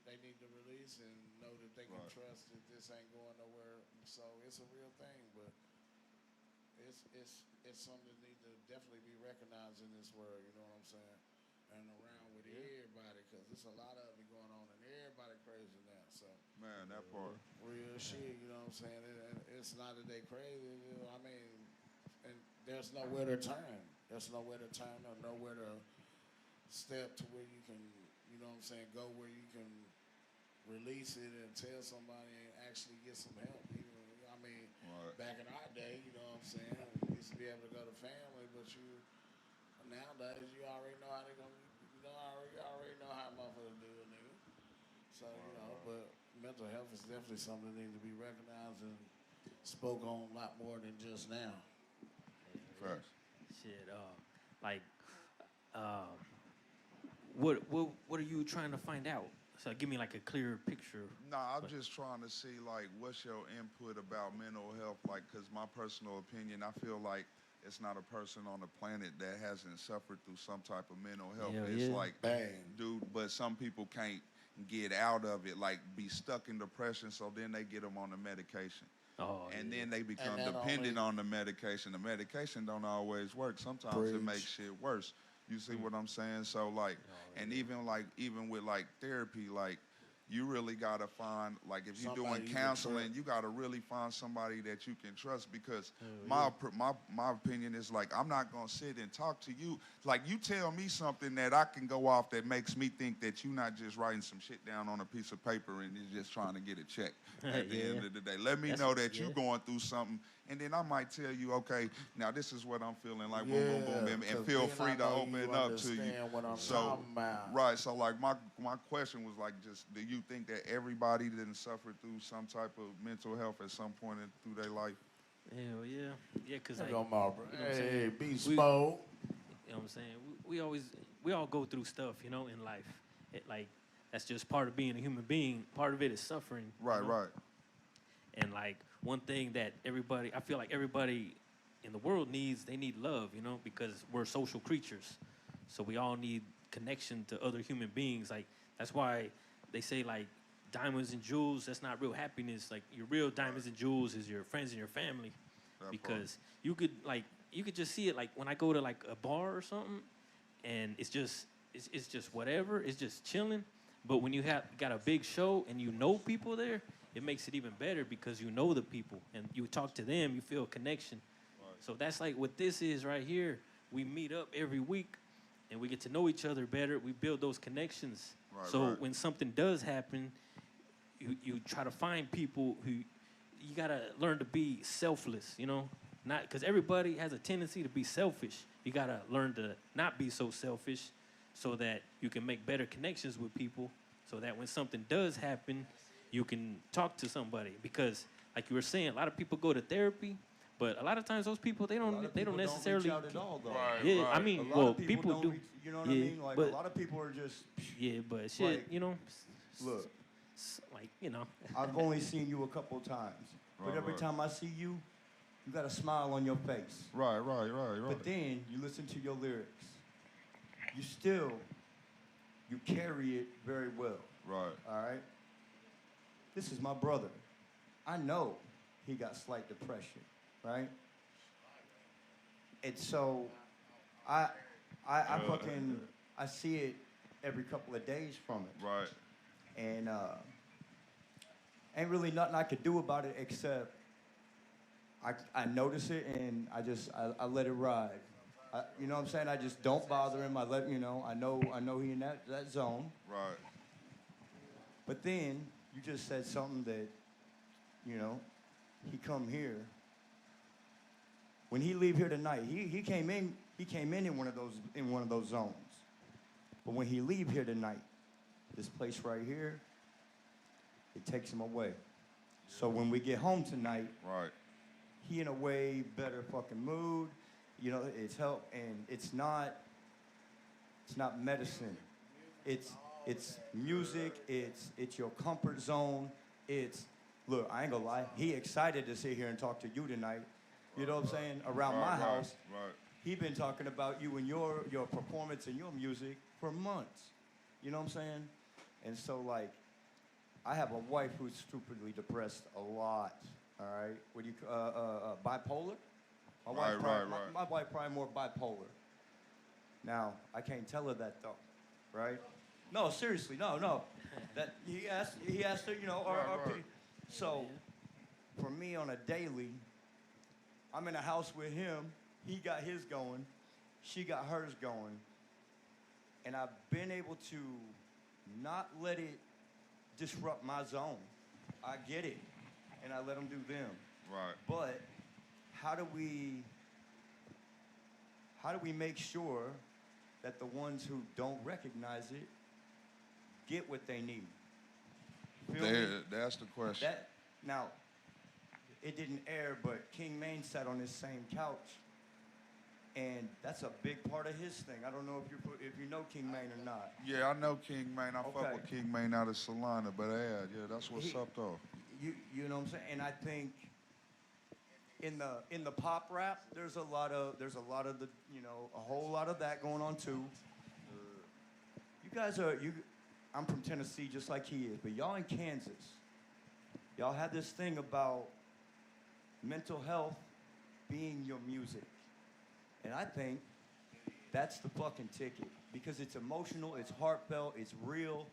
They need to release and know that they can trust that this ain't going nowhere. So it's a real thing, but it's something that needs to definitely be recognized in this world. You know what I'm saying? And around with everybody, because there's a lot of it going on, and everybody crazy now. So Man, that part. real shit. You know what I'm saying? It's not that they crazy. I mean, and there's nowhere to turn. There's nowhere to turn or nowhere to step to where you can, you know what I'm saying, go where you can release it and tell somebody and actually get some help. I mean, back in our day, you know what I'm saying, we used to be able to go to family, but nowadays you already know how they gonna, you know, you already know how motherfuckers do it, nigga. So, you know, but mental health is definitely something that needs to be recognized and spoke on a lot more than just now. Facts. Shit, what are you trying to find out? So give me like a clearer picture. Nah, I'm just trying to see, like, what's your input about mental health? Like, because my personal opinion, I feel like it's not a person on the planet that hasn't suffered through some type of mental health. Hell It's yeah. like, dude, but some people can't get out of it, like be stuck in depression, so then they get them on the medication. And then they become dependent on the medication. The medication don't always work. Sometimes it makes shit worse. You see what I'm saying? So like, and even with like therapy, like you really gotta find, like if you're doing counseling, you gotta really find somebody that you can trust, because my opinion is like, I'm not gonna sit and talk to you. Like you tell me something that I can go off that makes me think that you're not just writing some shit down on a piece of paper and you're just trying to get a check at the end of the day. Let me know that you're going through something, and then I might tell you, okay, now this is what I'm feeling like, boom, boom, boom, and feel free to open up to you. What I'm So, talking about. right, so like my question was like, just do you think that everybody didn't suffer through some type of mental health at some point through their life? Hell yeah. Yeah, because like, hey, beast mode. you know what I'm saying? We all go through stuff, you know, in life. Like, that's just part of being a human being. Part of it is suffering. Right, you know? right. And like, one thing that I feel like everybody in the world they need love, you know, because we're social creatures. So we all need connection to other human beings. Like, that's why they say like diamonds and jewels, that's not real happiness. Like your real diamonds and jewels is your friends and your family. Because you could just see it like when I go to like a bar or something, and it's just whatever, it's just chilling. But when you got a big show and you know people there, it makes it even better because you know the people and you talk to them, you feel a connection. So that's like what this is right here. We meet up every week and we get to know each other better. We build those connections. When something does happen, you try to find people who, you gotta learn to be selfless, you know? Not because everybody has a tendency to be selfish. You gotta learn to not be so selfish so that you can make better connections with people, so that when something does happen, you can talk to somebody. Because like you were saying, a lot of people go to therapy, but a lot of times those people they don't necessarily reach out at all, though. Yeah, I mean, well, people do. You know what I mean? Like but, a lot of people are just. Yeah, but shit, like, you know. Look, like, you know. I've only seen you a couple of times, but every time I see you, you got a smile on your face. Right. But then you listen to your lyrics. You carry it very well. Right. All right? This is my brother. I know he got slight depression, right? And so I see it every couple of days from it. Right. And ain't really nothing I could do about it except I notice it and I let it ride. You know what I'm saying? I just don't bother him. I let, I know he in that zone. Right. But then you just said something that, he come here. When he leave here tonight, he came in one of those zones. But when he leave here tonight, this place right here, it takes him away. So when we get home tonight, right, he in a way better fucking mood. It's help, and it's not medicine. It's music. It's your comfort zone. It's look, I ain't gonna lie. He excited to sit here and talk to you tonight. You know what I'm saying? Around my house. Right. He been talking about you and your performance and your music for months. You know what I'm saying? And so, like, I have a wife who's stupidly depressed a lot. All right? What do you bipolar? My wife probably more bipolar. Now, I can't tell her that though, right? No, seriously, no. That he asked her, you know, so for me on a daily, I'm in a house with him. He got his going, she got hers going, and I've been able to not let it disrupt my zone. I get it, and I let them do them. Right. But how do we make sure that the ones who don't recognize it get what they need? Feel me? That's the question. Now, it didn't air, but King Maine sat on this same couch, and that's a big part of his thing. I don't know if you know King Maine or not. Yeah, I know King Maine. I fuck with King Maine out of Salina, but yeah, that's what's up though. You know what I'm saying? And I think in the pop rap, there's a lot of the, you know, a whole lot of that going on too. You guys I'm from Tennessee just like he is, but y'all in Kansas, y'all have this thing about mental health being your music. And I think that's the fucking ticket, because it's emotional, it's heartfelt, it's real,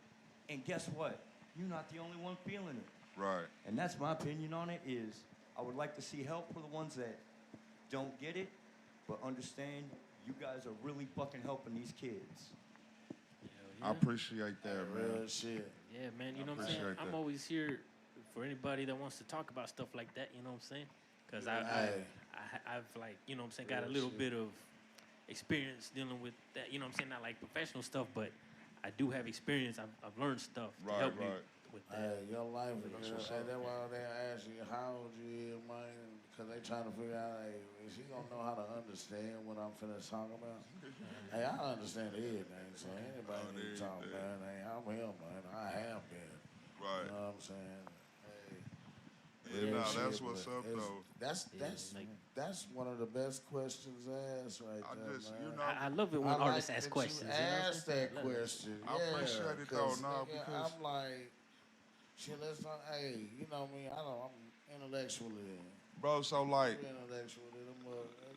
and guess what? You're not the only one feeling it. Right. And that's my opinion on it is I would like to see help for the ones that don't get it, but understand you guys are really fucking helping these kids. Yeah. I appreciate that, man. Real shit. Yeah, man, you know what I'm saying? I'm always here for anybody that wants to talk about stuff like that, you know what I'm saying? Because I've like, you know what I'm saying, got a little bit of experience dealing with that, you know what I'm saying? Not like professional stuff, but I do have experience. I've learned stuff to help me with that. Hey, your life, that's why they ask you how old you is, man, because they trying to figure out, hey, is he going to know how to understand what I'm finna talk about? Hey, I understand everything, so anybody need to talk, man. Hey, I'm him, man. I have been. Right. You know what I'm saying? Yeah, no, that's what's up, though. That's one of the best questions asked right there, man. You know, I love it when artists ask questions. You ask that question. I appreciate it, though, no, because I'm like, shit, let's not, hey, you know me, I'm intellectually. Bro, so like,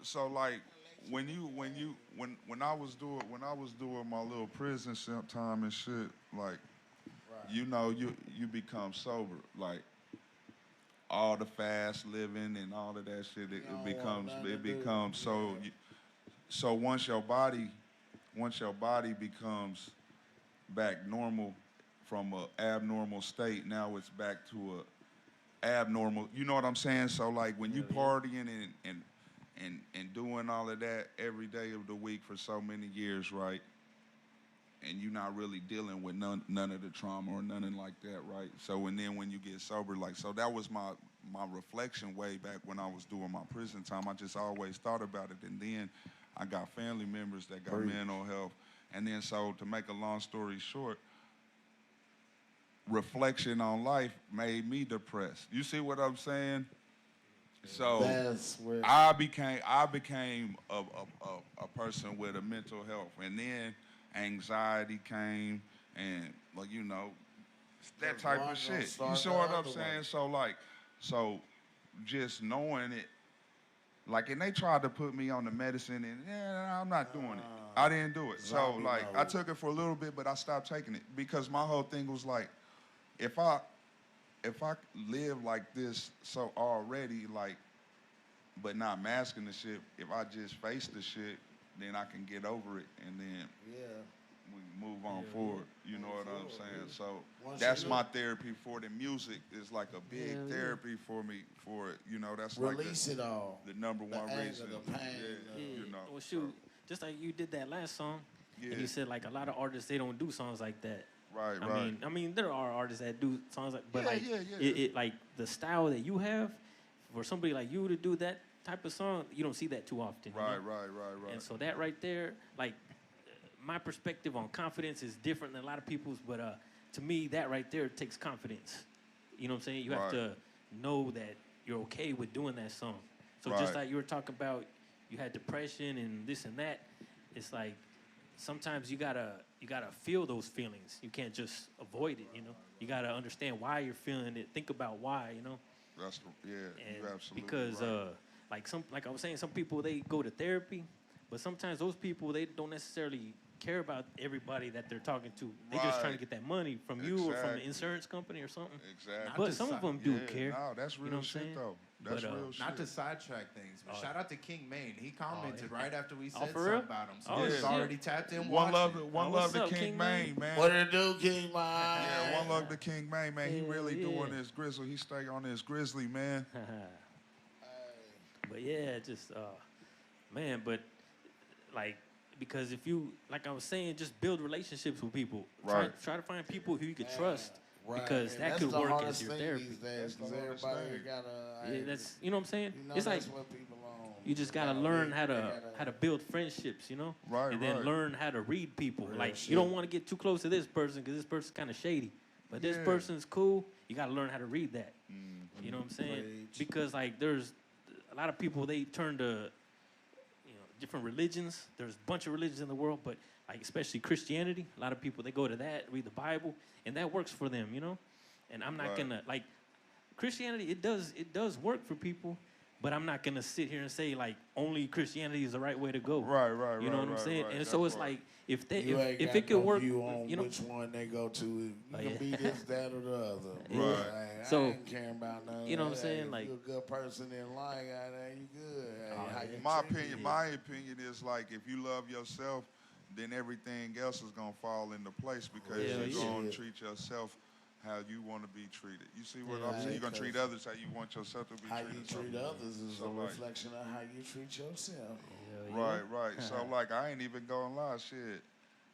So like, when I was doing my little prison time and shit, like, you know, you become sober, like. All the fast living and all of that shit, it becomes so. So once your body becomes back normal from an abnormal state, now it's back to a abnormal. You know what I'm saying? So like when you partying and doing all of that every day of the week for so many years, right? And you're not really dealing with none of the trauma or nothing like that, right? So, and then when you get sober, like, so that was my reflection way back when I was doing my prison time. I just always thought about it. And then I got family members that got mental health. And then so to make a long story short, reflection on life made me depressed. You see what I'm saying? So I became a person with a mental health. And then anxiety came and, like, you know, that type of shit. You see what I'm saying? So, like, so just knowing it, like, and they tried to put me on the medicine, and I'm not doing it. I didn't do it. So, like, I took it for a little bit, but I stopped taking it because my whole thing was like, if I live like this so already, like, but not masking the shit, if I just face the shit, then I can get over it, and then we move on forward. You know what I'm saying? So that's my therapy for the music. Is like a big therapy for me. For it, you know, that's release like it all. The number one reason. The pain. You know. Well, shoot, just like you did that last song, and you said like a lot of artists they don't do songs like that. Right. I mean, there are artists that do songs like, but it like the style that you have, for somebody like you to do that type of song, you don't see that too often. Right. And so that right there, like, my perspective on confidence is different than a lot of people's, but to me, that right there takes confidence. You know what I'm saying? You have to know that you're okay with doing that song. So just like you were talking about, you had depression and this and that. It's like sometimes you gotta feel those feelings. You can't just avoid it. You know, you gotta understand why you're feeling it. Think about why. You know. That's you're absolutely because right. like I was saying, some people they go to therapy, but sometimes those people they don't necessarily care about everybody that they're talking to. They just trying to get that money from you or from the insurance company or something. Exactly. But some of them do care. No, that's real shit though. That's real shit. Not to sidetrack things, but shout out to King Maine. He commented right after we said for something real? about him. So he's already tapped in. One love what's to up, King Maine, man. What it do, King Maine? Yeah, one love to King Maine, man. He really doing this grizzly. He stay on this grizzly, man. But yeah, just man, but like because if you like I was saying, just build relationships with people. Right. Try to find people who you can trust. Right. Because And that that's could the work hardest as your thing therapy. These days, because everybody got Yeah, that's you know what I'm saying. You know, it's like that's what people on. you just gotta learn how to build friendships, you know, Right, and then right. learn how to read people. Real Like shit. you don't want to get too close to this person because this person's kind of shady, but this Yeah. person's cool. You gotta learn how to read that. You know what I'm saying? Preach. Because like there's a lot of people they turn to different religions. There's a bunch of religions in the world, but like especially Christianity, a lot of people they go to that, read the Bible, and that works for them, you know. And I'm not gonna like Christianity. It does work for people, but I'm not gonna sit here and say like only Christianity is the right way to go. Right. You know what I'm saying? And so it's like if If it could work, view on you know. which one they go to, you Oh, can yeah. be this, that, or the other. Yeah. Right. So, I ain't caring about none. you know of what I'm that. saying? If Like- you're a good person in life, you good. How you My treat opinion, me. my opinion is like if you love yourself, then everything else is gonna fall into place because Yeah, you're yeah. gonna treat yourself how you want to be treated. You see what Yeah, I'm saying? You're gonna because treat others how you want yourself to be How treated. you treat others is So, a like- reflection of how you treat yourself. Right. So like I ain't even gonna lie, shit.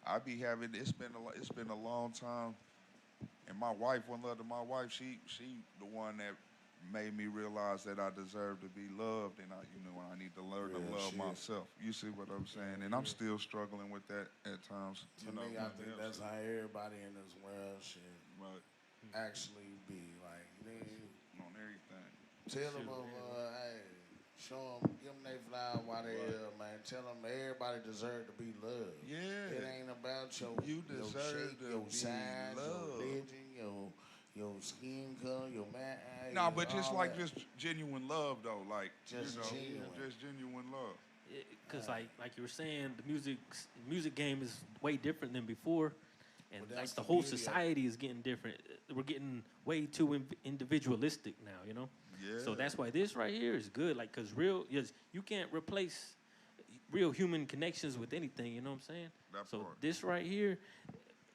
I be having it's been a long time, and my wife, one love to my wife, she the one that made me realize that I deserve to be loved, and I need to learn to Real love shit. myself. You see what I'm saying? And I'm still struggling with that at times. To me, I think that's how everybody in this world should right actually be. Like, they on everything. tell them, hey, show them, give them their flower while they here, man. Tell them everybody deserve to be loved. Yeah. It ain't about your You your deserve shape, to your be size, your loved. religion, your skin color, your man. No, but just all like that. just genuine love though, like Just genuine. just genuine love. Because like you were saying, the music game is way different than before, and Well, like that's the the whole beauty of it. society is getting different. We're getting way too individualistic now, you know. Yeah. So that's why this right here is good, like because you can't replace real human connections with anything. You know what I'm saying? That So part. this right here,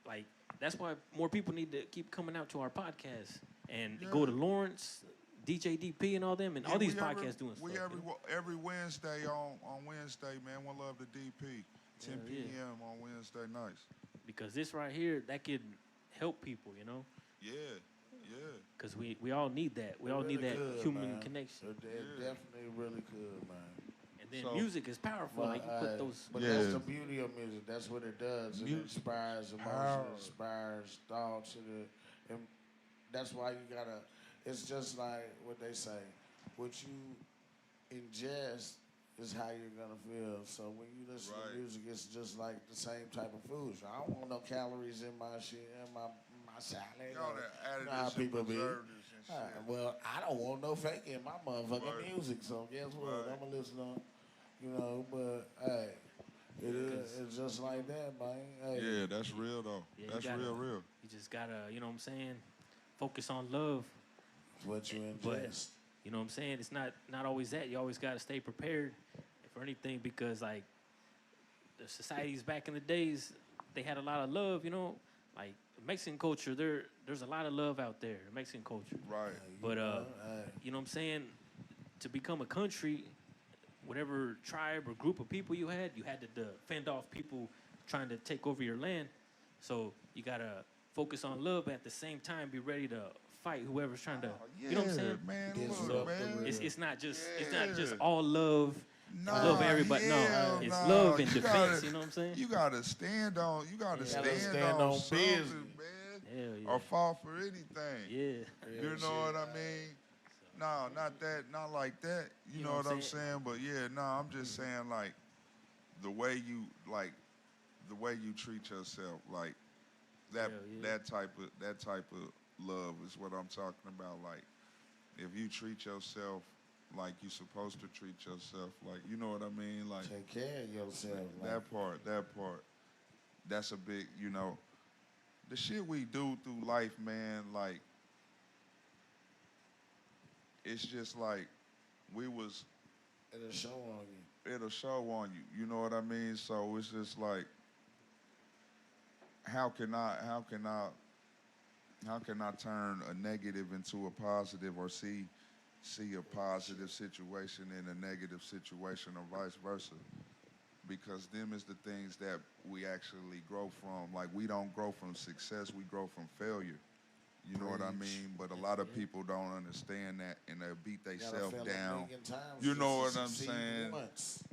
like that's why more people need to keep coming out to our podcast and go to Lawrence, DJ DP, and all them, and all these podcasts doing We stuff. every Wednesday on Wednesday, man. One love to DP. 10 Yeah, yeah. p.m. on Wednesday nights. Because this right here, that could help people, you know? Yeah. Because we all need that. We It all really need that could, human man. connection. It definitely really could, man. And then So- music is powerful. Like you put those. But Yeah. that's the beauty of music. That's what it does. It inspires emotion, it inspires thoughts, and that's why you gotta. It's just like what they say. What you ingest is how you're gonna feel. So when you listen Right. to music, it's just like the same type of food. So I don't want no calories in my shit, in my salad. All or- that you know how additives and people be. preservatives and shit. Well, I don't want no fake in my motherfucking Right. music. So guess what? Right. I'm gonna listen on. But hey, it's just like that, man. Hey, Yeah, that's real though. Yeah, you That's gotta- real. You just gotta, you know what I'm saying? Focus on love. it's what you But ingest. you know what I'm saying? It's not always that. You always gotta stay prepared for anything because like the societies back in the days, they had a lot of love. You know, like Mexican culture, there's a lot of love out there. Mexican culture. Right. But Hey. you know what I'm saying? To become a country, whatever tribe or group of people you had to fend off people trying to take over your land. So you gotta focus on love, but at the same time be ready to fight whoever's trying to. You know what I'm saying? Man, Disrupt look, the man. real. It's not just Yeah. all love. Nah, love everybody. hell No, it's nah. love and You defense. gotta- You know what I'm saying? You gotta stand on. You gotta gotta stand stand on on something, business. man. Hell yeah. or fall for anything. Yeah. You know what I mean? No, not that, not like that. You know what I'm saying? But yeah, no, I'm just saying like the way you treat yourself, like that type of love is what I'm talking about. Like if you treat yourself like you're supposed to treat yourself, like you know what I mean? Like take care of yourself. That part. That's a big, the shit we do through life, man, like it's just like it'll show on you. It'll show on you. You know what I mean? So it's just like how can I turn a negative into a positive or see a positive situation in a negative situation or vice versa? Because them is the things that we actually grow from. Like we don't grow from success, we grow from failure. You know what I mean? But a lot of people don't understand that, and they beat themselves down. You know what I'm saying?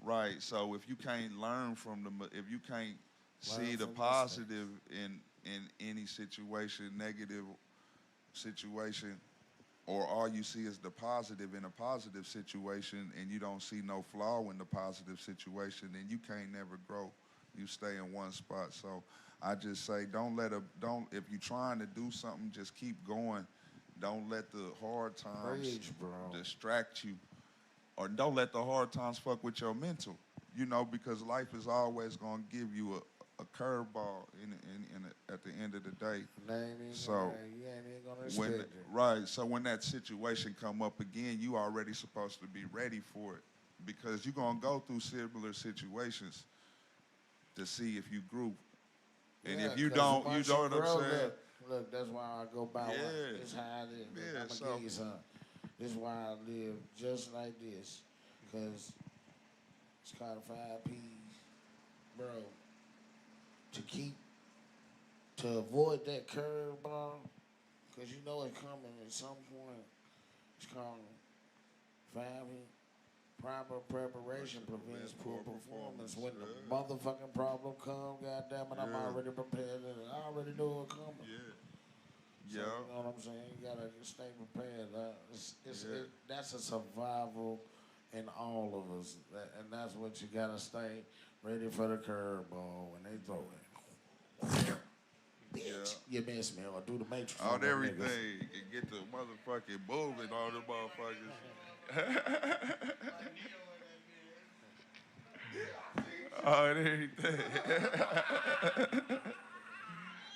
Right. So if you can't learn from if you can't see the positive in any situation, negative situation, or all you see is the positive in a positive situation, and you don't see no flaw in the positive situation, then you can't never grow. You stay in one spot. So I just say if you're trying to do something, just keep going. Don't let the hard times distract you, or don't let the hard times fuck with your mental. Because life is always gonna give you a curveball at the end of the day. So you ain't even gonna expect it. Right. So when that situation come up again, you already supposed to be ready for it, because you're gonna go through similar situations to see if you grew. And if you don't, you know what I'm saying? Look, that's why I go by one. This how it is. Yeah, I'm going to give you something. This is why I live just like this. Because it's called 5 P's. Bro, to avoid that curveball, because you know it's coming at some point, it's called 5 P's. Proper preparation prevents poor performance. When the motherfucking problem comes, goddamn it, I'm already prepared. And I already know it's coming. So, you know what I'm saying? You gotta stay prepared. That's a survival in all of us, and that's what you gotta stay ready for the curveball when they throw it. Bitch, you miss me, or do the Matrix. On everything, and get the motherfucking moving on the motherfuckers. Oh, everything.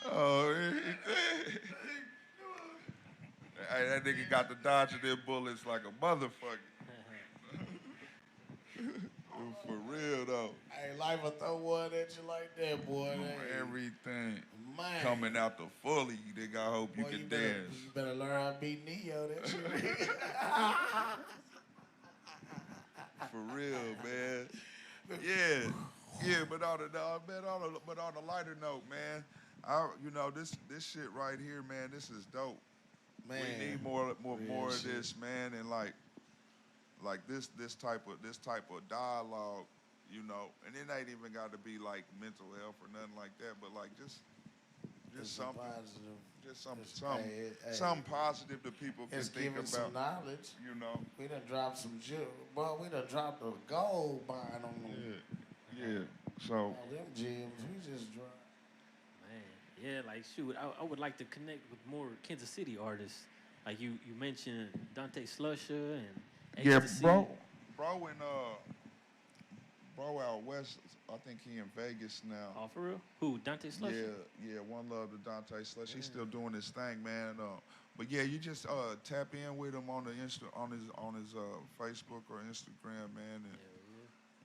Oh, everything. Hey, that nigga got to dodging them bullets like a motherfucker. For real, though. Hey, life will throw one at you like that, boy. Everything. Man. Coming out the fully, nigga, I hope you can dance. You better learn how to beat Neo, that shit. For real, man. Yeah, but on a lighter note, man, this shit right here, man, this is dope. Man, we need more of this, man, and like this type of dialogue, and it ain't even got to be like mental health or nothing like that, but like just something positive. Just something positive that people can think about. Some knowledge. We done dropped some jewels. Well, we done dropped a gold mine on them. Yeah. So them gems, we just dropped. Man, yeah, like shoot, I would like to connect with more Kansas City artists. Like you mentioned Dante Slusher and Ecstasy. Bro out west, I think he in Vegas now. Oh, for real? Who, Dante Slusher? Yeah, one love to Dante Slusher. He's still doing his thing, man. But yeah, you just tap in with him on the his Facebook or Instagram, man,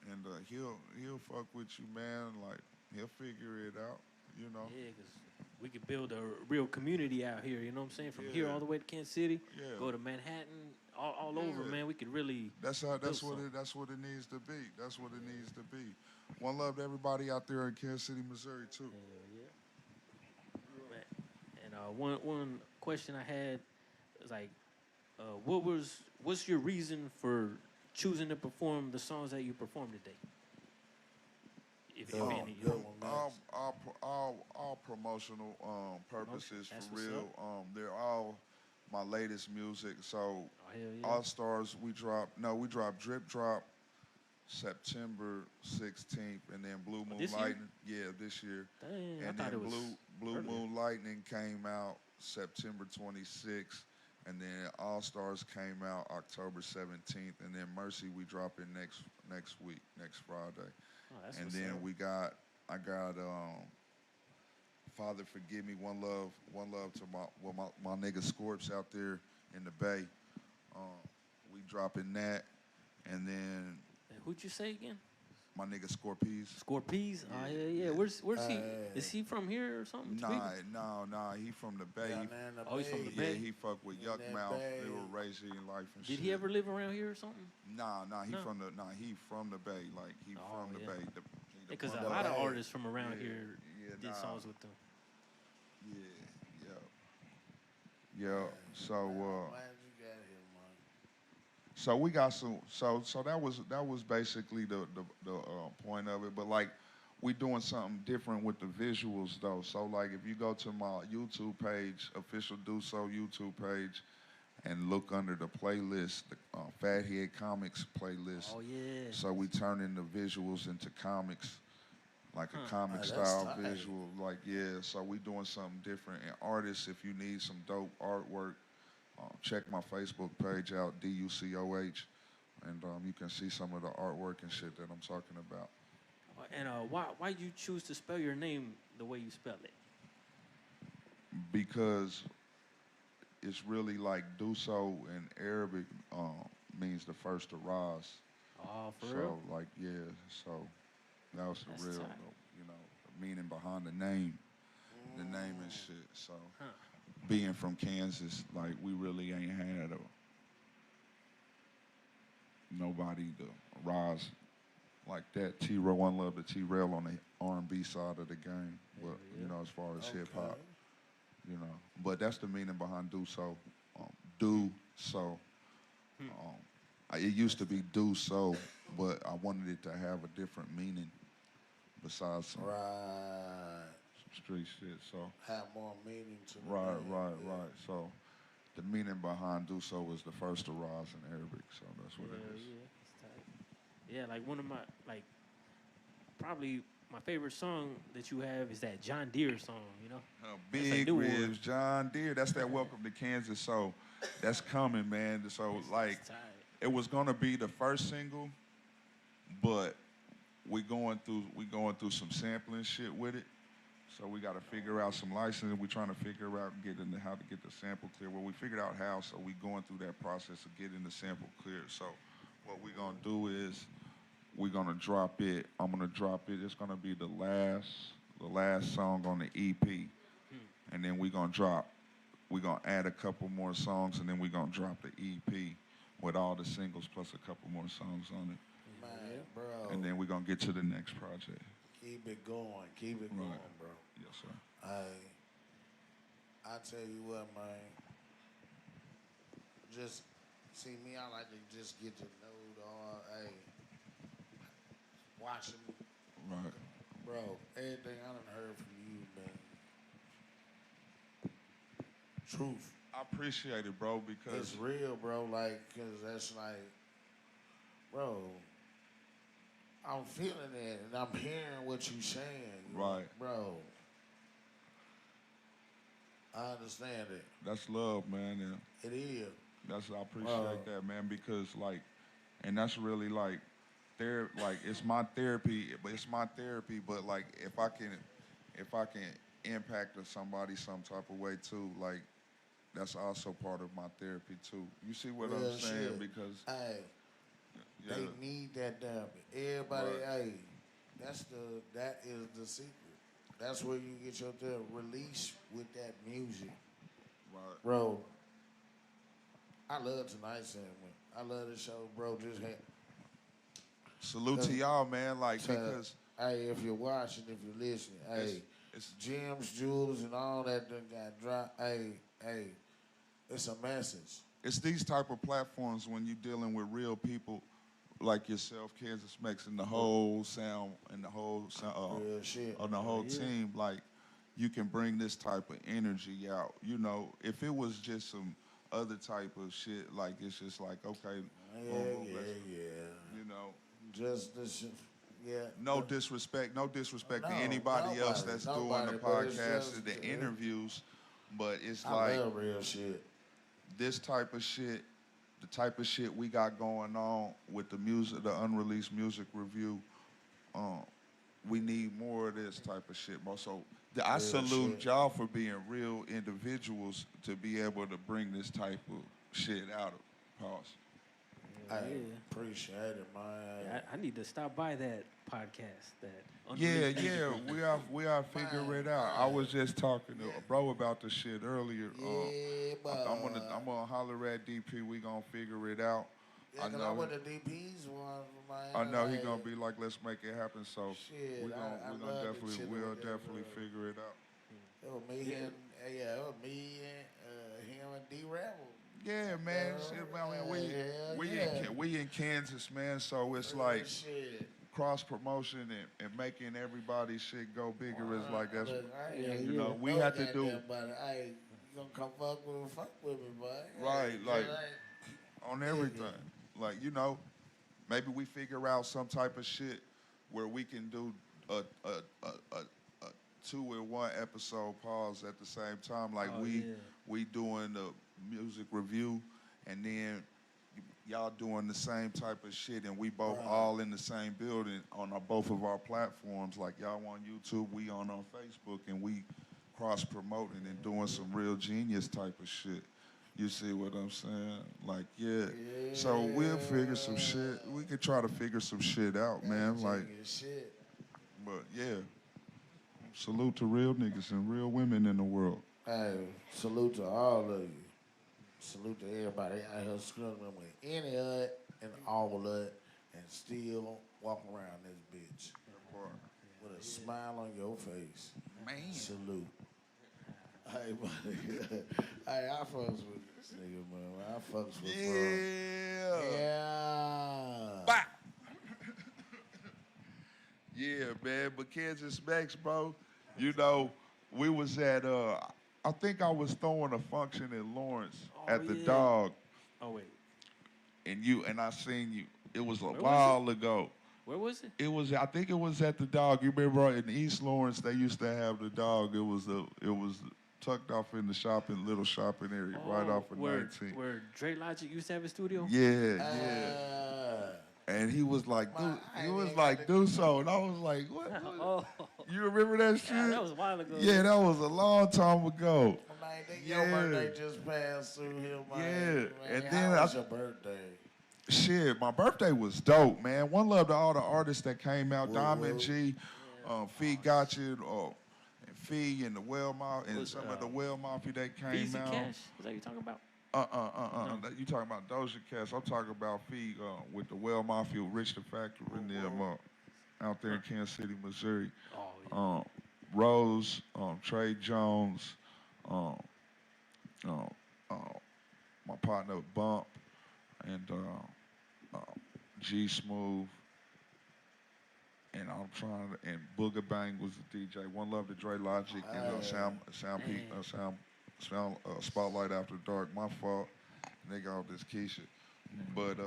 and he'll fuck with you, man. Like he'll figure it out, Yeah, because we could build a real community out here. You know what I'm saying? From here all the way to Kansas City, go to Manhattan, all over, man. We could really. That's what it needs to be. That's what it needs to be. One love to everybody out there in Kansas City, Missouri, too. And one question I had was like, what's your reason for choosing to perform the songs that you performed today? If any, all promotional purposes, for real. They're all my latest music. So Oh, hell yeah. All Stars, we dropped Drip Drop September 16th, and then Blue Moon this year? Lightning. Yeah, this year. Dang, I And thought then it was Blue earlier. Moon Lightning came out September 26th, and then All Stars came out October 17th, and then Mercy we dropping next week, next Friday. Oh, that's And what's then up. I got Father Forgive Me, One Love to my nigga Scorps out there in the Bay. We dropping that, and then And who'd you say again? my nigga Scorpies. Scorpies? Oh, Yeah, yeah, yeah. yeah. Where's he? Is he from here or something? Nah, he from the Bay. Down there in the Oh, he's from the Bay. Yeah, Bay? he fuck with In Yuck that Mouth. Bay. They were raised here in life and Did shit. he ever live around here or something? Nah, he No. he from the Bay. Like he Oh, from the yeah. Bay. Because a Punk- lot of Bay. artists from around Yeah, here yeah, did nah. songs with them. Yeah. So Glad you got here, man. so we got some. So that was basically the point of it. But like, we doing something different with the visuals though. So like, if you go to my YouTube page, official DUCOH YouTube page, and look under the playlist, the Fathead Comics playlist. Oh, yeah. So we turning the visuals into comics, like a comic Oh, that's style tight. visual. Like, yeah, so we doing something different. And artists, if you need some dope artwork, check my Facebook page out, DUCOH, and you can see some of the artwork and shit that I'm talking about. And why you choose to spell your name the way you spell it? Because it's really like DUCOH in Arabic means the first to rise. Oh, for So real? like, yeah, so that was the That's real, tight. the meaning behind the name and shit. So Huh. being from Kansas, like we really ain't had nobody to rise like that. T-Rail, One Love to T-Rail on the R&B side of the game, but Yeah. as far as hip hop, Okay. But that's the meaning behind DUCOH. Do so. It used to be do so, but I wanted it to have a different meaning besides some Right. street shit. So Have more meaning to the right. name, yeah. So the meaning behind do so is the first to rise in Arabic. So that's what it is. Yeah, it's tight. Yeah, like one of my probably my favorite song that you have is that John Deere song. You know. That's a Big new one. Ribs, John Deere. That's that Welcome to Kansas. So that's coming, man. So like, It's tight. it was gonna be the first single, but we going through some sampling shit with it. So we got to figure out some licensing. We're trying to figure out how to get the sample clear. Well, we figured out how, so we going through that process of getting the sample cleared. So what we're gonna do is we're gonna drop it. I'm gonna drop it. It's gonna be the last song on the EP, and then we're gonna add a couple more songs, and then we're gonna drop the EP with all the singles plus a couple more songs on it, Man, bro. and then we're gonna get to the next project. Keep it going. Keep it Right. going, bro. Yes, sir. I tell you what, man. Just see me. I like to just get to know watching, Right. bro. Everything I done heard from you, man. Truth. I appreciate it, bro, because It's real, bro. Like, cause that's like, bro. I'm feeling it, and I'm hearing what you saying, Right. bro. I understand it. that's love, man, and It is. I appreciate that, man, because like, and that's really like, it's my therapy, but like if I can impact somebody some type of way too, like that's also part of my therapy too. You see what Real I'm saying? shit. Because Hey, yeah, they need that therapy. Everybody, Right. hey, that is the secret. That's where you get your therapy. Release with that music. right. Bro, I love Tonight Segment. I love the show, bro. Just had, Salute to y'all, man. Like to- because hey, if you're watching, if you're listening, hey, it's gems, jewels, and all that done got dropped. Hey, it's a message. it's these type of platforms when you're dealing with real people like yourself, Kansas Mex, and the whole sound and the whole Real shit. on the whole team, like you can bring this type of energy out. You know, if it was just other type of shit. Like it's just like okay, you know. Just the shit. Yeah. No disrespect to anybody else that's doing the podcast and the interviews, but it's I love real shit. This type of shit, the type of shit we got going on with the music, the unreleased music review. We need more of this type of shit, bro. So I salute y'all for being real individuals to be able to bring this type of shit out of pause. I appreciate it, man. I need to stop by that podcast. That we are figure it out. I was just talking to a bro about the shit earlier. I'm gonna holler at DP. We gonna figure it out. Yeah, cause I went to DP's one. I know he gonna be like, let's make it happen. So we'll definitely figure it out. It was me and him and D Rebel. Yeah, man. We in Kansas, man. So it's like cross promotion and making everybody's shit go bigger is like that's we have to do. But you gonna come fuck with me, boy. Right, like on everything. Like maybe we figure out some type of shit where we can do a 2-in-1 episode pause at the same time. Like we doing the music review, and then y'all doing the same type of shit, and we both all in the same building on both of our platforms. Like y'all on YouTube, we on Facebook, and we cross promoting and doing some real genius type of shit. You see what I'm saying? Like So we'll figure some shit. We could try to figure some shit out, man. Like, but salute to real niggas and real women in the world. Hey, salute to all of you. Salute to everybody out here struggling with any of it and all of it and still walk around this bitch with a smile on your face. Man. Salute. Hey, buddy. Hey, I fucks with this nigga, man. I fucks with bro. Yeah. Bah. Yeah, man. But Kansas Max, bro, we was at I think I was throwing a function in Lawrence at the Dog. Oh wait. And I seen you. It was a while ago. Where was it? I think it was at the Dog. You remember in East Lawrence they used to have the Dog. It was tucked off in the little shopping area right off of 19. Where Dre Logic used to have his studio? Yeah. And he was like, do so. And I was like, what? Oh. You remember that shit? Yeah, that was a while ago. Yeah, that was a long time ago. Your birthday just passed through here, man. Yeah. Man, And how then was your birthday? Shit, my birthday was dope, man. One love to all the artists that came out. Diamond G, Fee Gotcha, and Fee and the Well Mafia, and some of the Well Mafia that came Easy out. Cash? Is that what you talking about? You talking about Doja Cat. I'm talking about Fee with the Well Mafia, Rich the Factor, and them out there in Kansas City, Missouri. Oh, yeah. Rose, Trey Jones, my partner Bump, and G Smooth, and and Booger Bang was the DJ. One love to Dre Logic and Spotlight After Dark. My fault, nigga, off this Keisha. But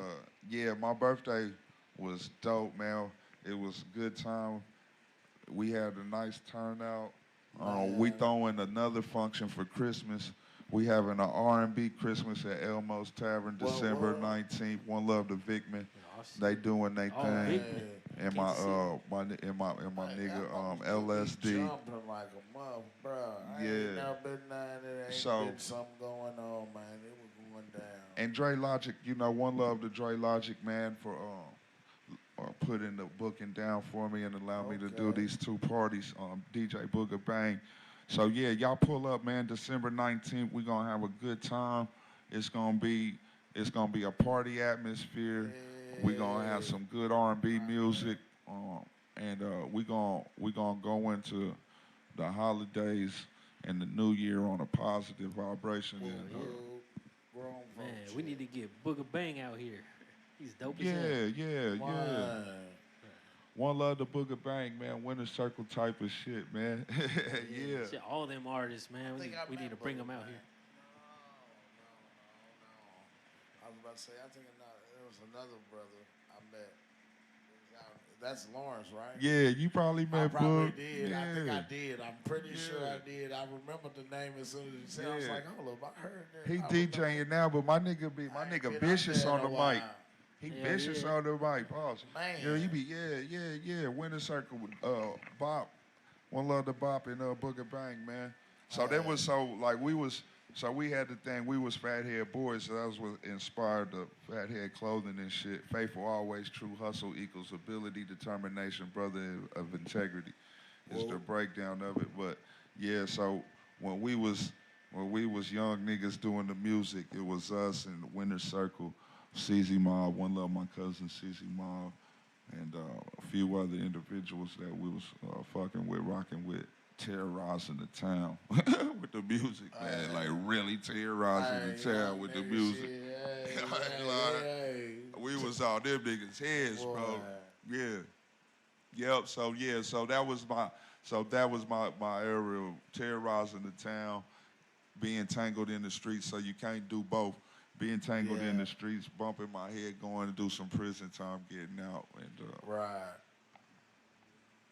my birthday was dope, man. It was a good time. We had a nice turnout. We throwing another function for Christmas. We having an R&B Christmas at Elmo's Tavern, December 19th. One love to Vickman. They doing their thing. And my nigga LSD. Jumping like a mother, bro. I ain't never been down there. Ain't been something going on, man. It was going down. And Dre Logic, one love to Dre Logic, man, for putting the booking down for me and allow me to do these two parties, DJ Booger Bang. So yeah, y'all pull up, man. December 19th, we're gonna have a good time. It's gonna be a party atmosphere. We're gonna have some good R&B music, and we're gonna go into the holidays and the new year on a positive vibration. Man, we need to get Booger Bang out here. He's dope as hell. Yeah. One love to Booger Bang, man. Winner circle type of shit, man. Yeah. Shit, all them artists, man. We need to bring them out here. was about to say, I think there was another brother I met. That's Lawrence, right? Yeah, you probably I met probably Book. did. Yeah. I think I did. I'm pretty sure Yeah. I did. I remember the name as soon as you said it. I was Yeah. like, hold up, I heard that. He I DJing now, but my nigga I ain't been vicious up on there the in a mic. while. He Hell vicious yeah. on the mic, pause. Man. Yeah, he be yeah. Winter Circle with Bop. One love to Bop and Booger Bang, man. So that was so we had the thing, we was Fathead Boys, so that was what inspired the Fathead clothing and shit. Faithful always, true hustle equals ability, determination, brother of integrity is the breakdown of it. But yeah, so when we was young niggas doing the music, it was us and the Winter Circle, CZ Mob, One Love my cousin CZ Mob, and a few other individuals that we was fucking with, rocking with, terrorizing the town with the music, man. Like really terrorizing the town with the music. We was all them niggas' heads, bro. Yeah. Yep. So that was my era of terrorizing the town, being tangled in the streets. So you can't do both. Being tangled in the streets, bumping my head, going to do some prison time, getting out, and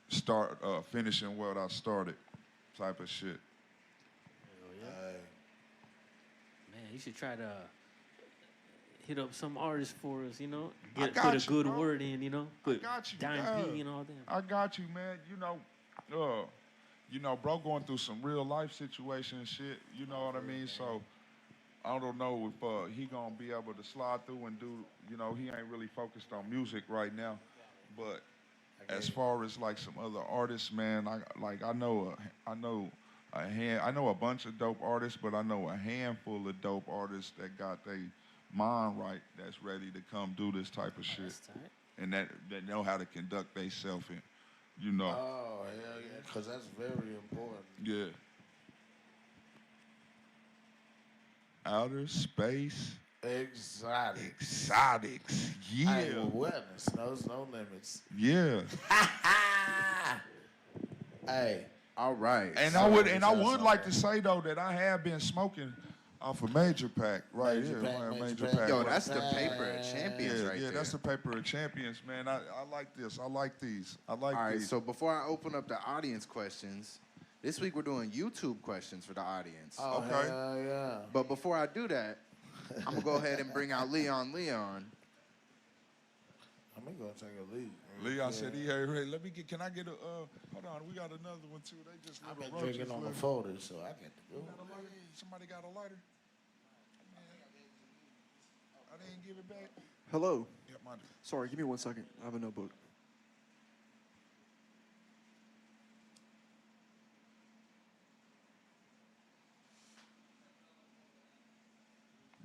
start finishing what I started, type of shit. Man, you should try to hit up some artists for us, you know? Put a good word in, you know? Put got you, Dime P and all that. I got you, man. Bro going through some real life situation and shit, you know what I mean? So I don't know if he gonna be able to slide through and do, he ain't really focused on music right now. But as far as like some other artists, man, I know a bunch of dope artists, but I know a handful of dope artists that got their mind right, that's ready to come do this type of shit, and that know how to conduct themselves in, Oh hell yeah, because that's very important. Yeah. Outer space. Exotics. Yeah. Hey, awareness knows no limits. Yeah. Hey. All right. And I would like to say though that I have been smoking off a major pack right here. Major pack. Yo, that's the paper of champions right there. Yeah, that's the paper of champions, man. I like this. I like these. All right, these. so before I open up the audience questions, this week we're doing YouTube questions for the audience. Oh, okay. Yeah. But before I do that, I'm going to go ahead and bring out Leon. I'm going to take a lead. Leon said he heard, hey, can I get a, hold on, we got another one too. They just I've been drinking on the folder, so I get the good one. Somebody got a lighter? I didn't give it back. Hello. Yeah, mine. Sorry, give me 1 second. I have a notebook.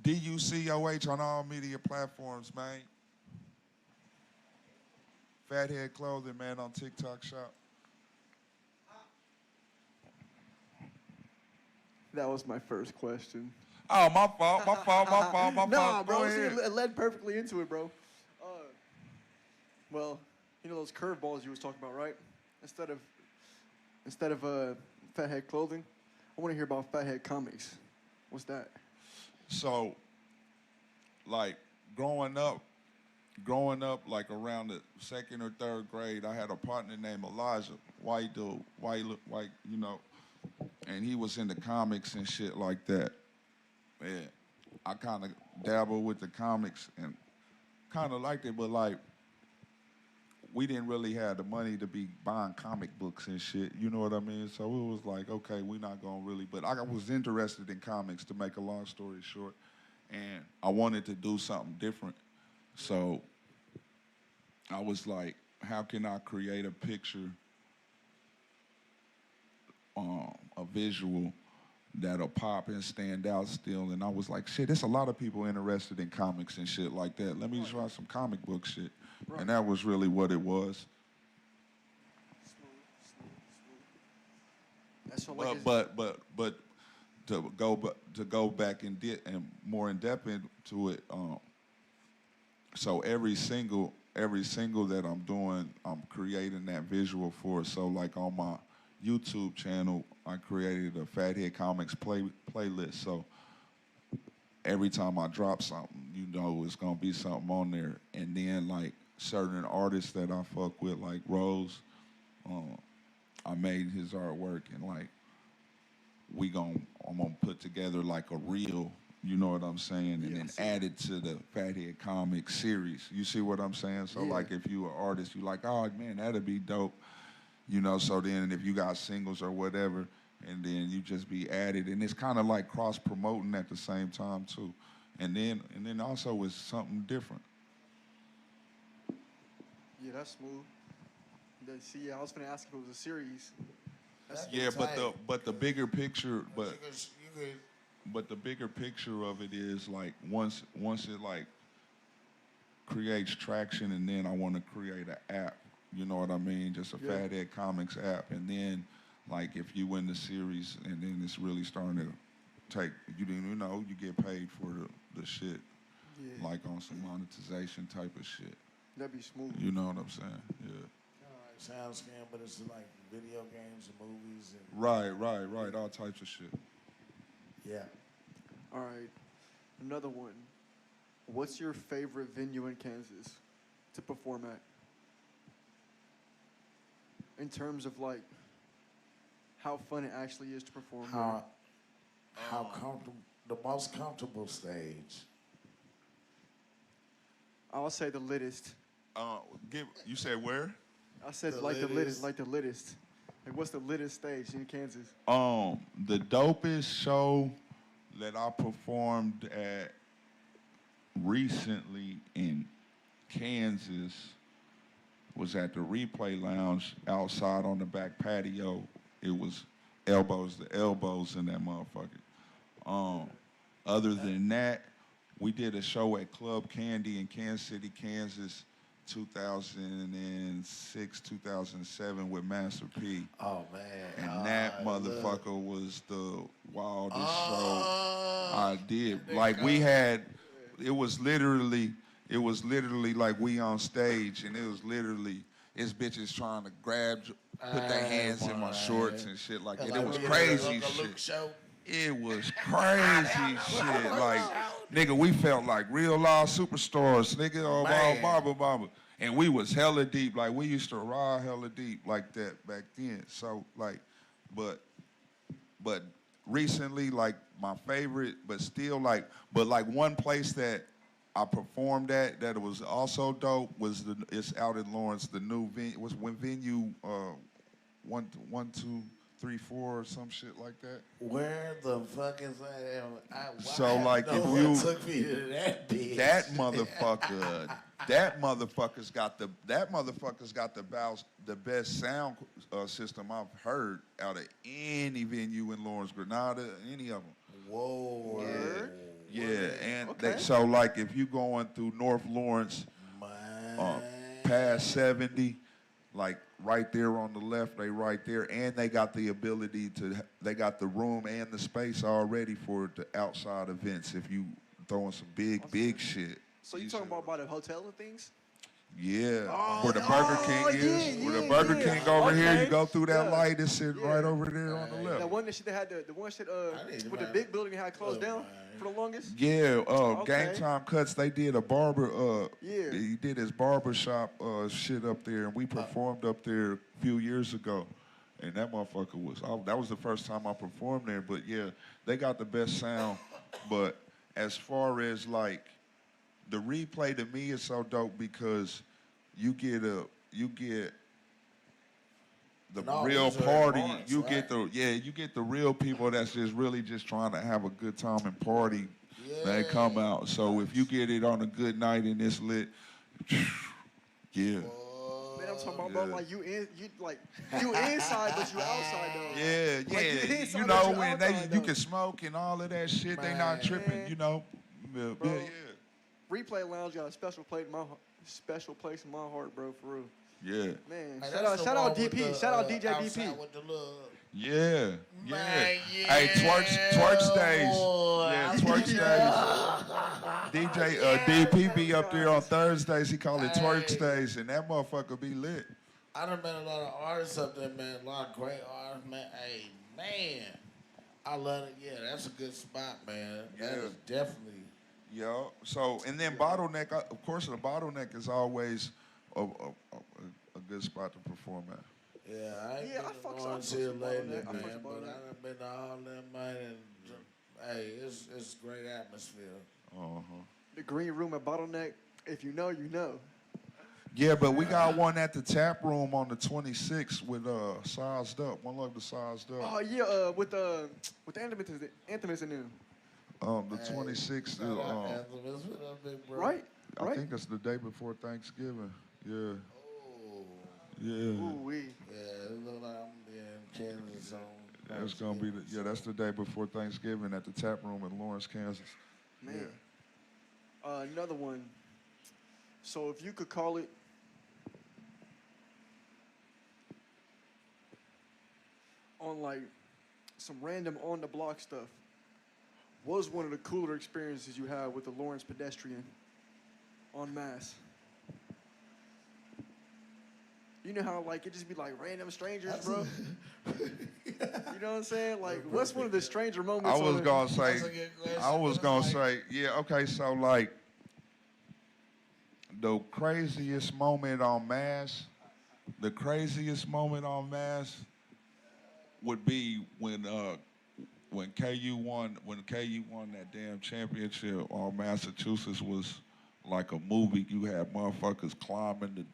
DUCOH on all media platforms, man. Fathead Clothing, man, on TIK TOK shop. That was my first question. Oh, my fault. Nah, bro, Go ahead. it led perfectly into it, bro. Well, you know those curveballs you was talking about, right? Instead of Fathead Clothing, I want to hear about Fathead Comics. What's that? So, like, growing up, like around the 2nd or 3rd grade, I had a partner named Elijah, white dude, white, and he was into comics and shit like that. Yeah, I kind of dabbled with the comics and kind of liked it, but like, we didn't really have the money to be buying comic books and shit, you know what I mean? So it was like, okay, we're not gonna really, but I was interested in comics, to make a long story short, and I wanted to do something different. So I was like, how can I create a picture, a visual that'll pop and stand out still? And I was like, shit, there's a lot of people interested in comics and shit like that. Let me try some comic book shit. Right. And that was really what it was. That's all but to go back and more in depth into it. So every single that I'm doing, I'm creating that visual for. So like on my YouTube channel, I created a Fathead Comics playlist. So every time I drop something, you know it's gonna be something on there. And then like certain artists that I fuck with, like Rose, I made his artwork, and like I'm gonna put together like a reel, you know what I'm saying, and then add it to the Fathead Comics series. You see what I'm saying? So like if you an artist, you like, oh man, that'd be dope, you know. So then if you got singles or whatever, and then you just be added, and it's kind of like cross promoting at the same time too, and then also it's something different. Yeah, that's smooth. See, yeah, I was gonna ask if it was a series. Yeah, but the bigger picture, but the bigger picture of it is like once it like creates traction, and then I want to create an app. You know what I mean? Just a Fathead Comics app, and then like if you win the series, and then it's really starting to take. You know, you get paid for the shit, like on some monetization type of shit. That'd be smooth. You know what I'm saying? Yeah. Sound scan, but it's like video games and movies and Right, all types of shit. Yeah. All right, another one. What's your favorite venue in Kansas to perform at? In terms of like how fun it actually is to perform. How comfortable, the most comfortable stage. I'll say the littest. You said where? I said the littest. Like what's the littest stage in Kansas? The dopest show that I performed at recently in Kansas was at the Replay Lounge outside on the back patio. It was elbows to elbows in that motherfucker. Other than that, we did a show at Club Candy in Kansas City, Kansas, 2006, 2007 with Master P. Oh, man. And that motherfucker was the wildest show I did. Like we had, it was literally like we on stage, and it was literally, it's bitches trying to put their hands in my shorts and shit like that. It was crazy shit. It was crazy shit. Like, nigga, we felt like real live superstars, nigga, Baba. And we was hella deep. Like, we used to ride hella deep like that back then. So, like, but recently, like, my favorite, but still, like, one place that I performed at that was also dope was it's out in Lawrence, the new venue, was when venue 1-2-3-4 or some shit like that. Where the fuck is that? So like if you took me to that bitch. that motherfucker's got the best sound system I've heard out of any venue in Lawrence, Grenada, any of them. Whoa. Yeah, and so like if you going through North Lawrence, past 70, like right there on the left, they right there, and they got the ability they got the room and the space already for the outside events if you throwing some big shit. So you talking about by the hotel and things? Yeah, where the Burger King is. Where the Burger King over here, you go through that light, it's sitting right over there on the left. That one that they had the one shit with the big building had closed down for the longest? Yeah, Game Time Cuts, they did a barber, he did his barber shop shit up there, and we performed up there a few years ago. And that motherfucker that was the first time I performed there, but yeah, they got the best sound. But as far as like, the Replay to me is so dope because you get the real party. You get the real people that's just really just trying to have a good time and party. They come out. So if you get it on a good night and it's lit, yeah. Man, I'm talking about like you inside but you outside though. Yeah, like, yeah. You know when you can smoke and all of that shit, they not tripping. You know, yeah. Replay Lounge got a special place in my heart, bro, for real. Yeah. Man, shout out DP. Shout out DJ DP. Yeah. Hey, twerk stage. Yeah, twerk stage. DJ DP be up there on Thursdays. He call it twerk stage, and that motherfucker be lit. I done met a lot of artists up there, man. A lot of great artists, man. Hey, man. I love it. Yeah, that's a good spot, man. That Yeah. is definitely. Yeah. So, and then Bottleneck, of course, the Bottleneck is always a good spot to perform at. Yeah, I ain't Yeah, I been fucks- to I Lawrence fucks Hill with lately, Bottleneck. I fucks man. with But I Bottleneck. done been to all them, man, and hey, it's great atmosphere. The green room at Bottleneck, if you know, you know. Yeah, but we got one at the tap room on the 26th with Sized Up. One love to Sized Up. Oh yeah, with the Anthemis in them. The 26th. Shout out Anthemis, what up, big bro? Right? I think it's the day before Thanksgiving. Yeah. Oh, Yeah. Ooh wee. yeah, it look like I'm in Kansas on. That's gonna be that's the day before Thanksgiving at the tap room in Lawrence, Kansas. Man. Another one. So if you could call it on like some random on the block stuff, what was one of the cooler experiences you had with the Lawrence pedestrian en masse? You know how like it just be like random strangers, bro? You know what I'm saying? Like, what's one of the stranger moments? I was on gonna say, That's a good question. I was It's gonna like- say, yeah, okay, so like the craziest moment on mass would be when KU won that damn championship on Massachusetts was like a movie. You had motherfuckers climbing the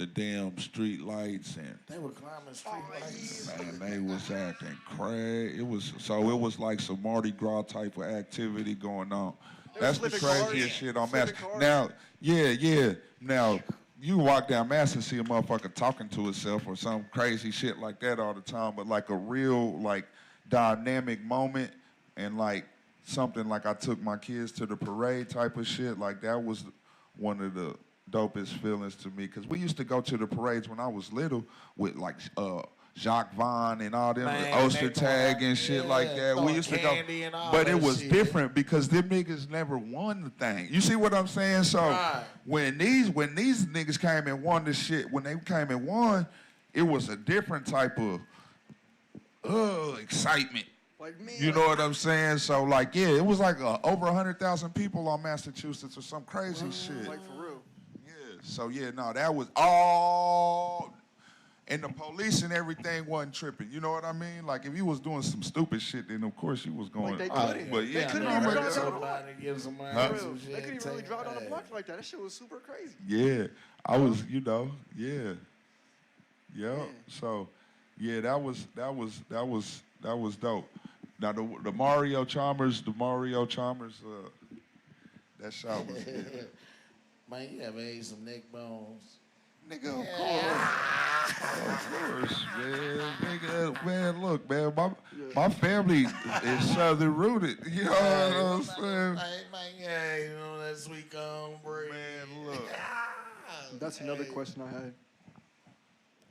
damn street lights and They were climbing street lights. man, they was acting crazy. It was like some Mardi Gras type of activity going on. They That's was the flipping craziest cars. shit on Mass. Flipping cars. Now, yeah. Now, you walk down Mass and see a motherfucker talking to himself or some crazy shit like that all the time, but like a real like dynamic moment and like something like I took my kids to the parade type of shit, like that was one of the dopest feelings to me, because we used to go to the parades when I was little with like Jacques Vaughn and all them, Man, Oster they Tag going- and shit yeah, like that. We throwing used to go, candy and all but it that was shit. different because them niggas never won the thing. You see what I'm saying? So Right. when these niggas came and won the shit, when they came and won, it was a different type of excitement. Like me. You know what I'm saying? So like, yeah, it was like over 100,000 people on Massachusetts or some crazy shit. Like for real. Yeah. So yeah, no, that was all, and the police and everything wasn't tripping. You know what I mean? Like if you was doing some stupid shit, then of course you was going. Like they Oh, couldn't. But They yeah, couldn't no, even but drive that's- down the block. Somebody give somebody Huh? For some real. shit. They couldn't even really take drive down the that. block like that. That shit was super crazy. Yeah, I was, yeah. Man. So, yeah, that was dope. Now the Mario Chalmers, that shot was good. Man, you ever ate some neck bones? Nigga, of course, man. Nigga, man, look, man, my family is Southern rooted. You know what I'm saying? Hey, man, yeah, you know that sweet cornbread. Man, look. That's another question I had.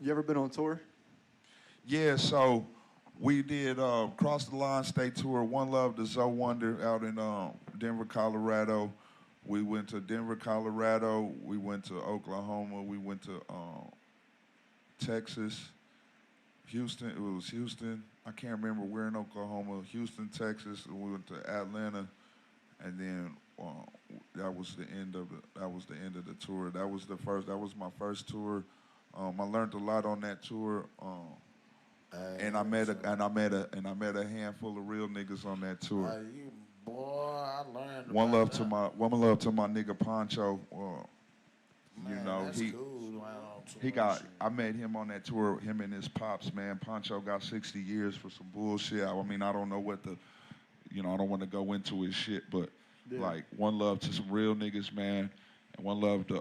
You ever been on tour? Yeah, so we did Cross the Line State Tour, One Love to Zoe Wonder out in Denver, Colorado. We went to Denver, Colorado. We went to Oklahoma. We went to Texas, Houston. It was Houston. I can't remember where in Oklahoma. Houston, Texas. And we went to Atlanta, and then that was the end of the tour. That was my first tour. I learned a lot on that tour. And I met a handful of real niggas on that tour. You boy, I learned. One about love that. to my nigga Poncho. Man, that's cool, man, on tour. I met him on that tour, him and his pops, man. Poncho got 60 years for some bullshit. I mean, I don't know what I don't want to go into his shit, but like one love to some real niggas, man. And one love to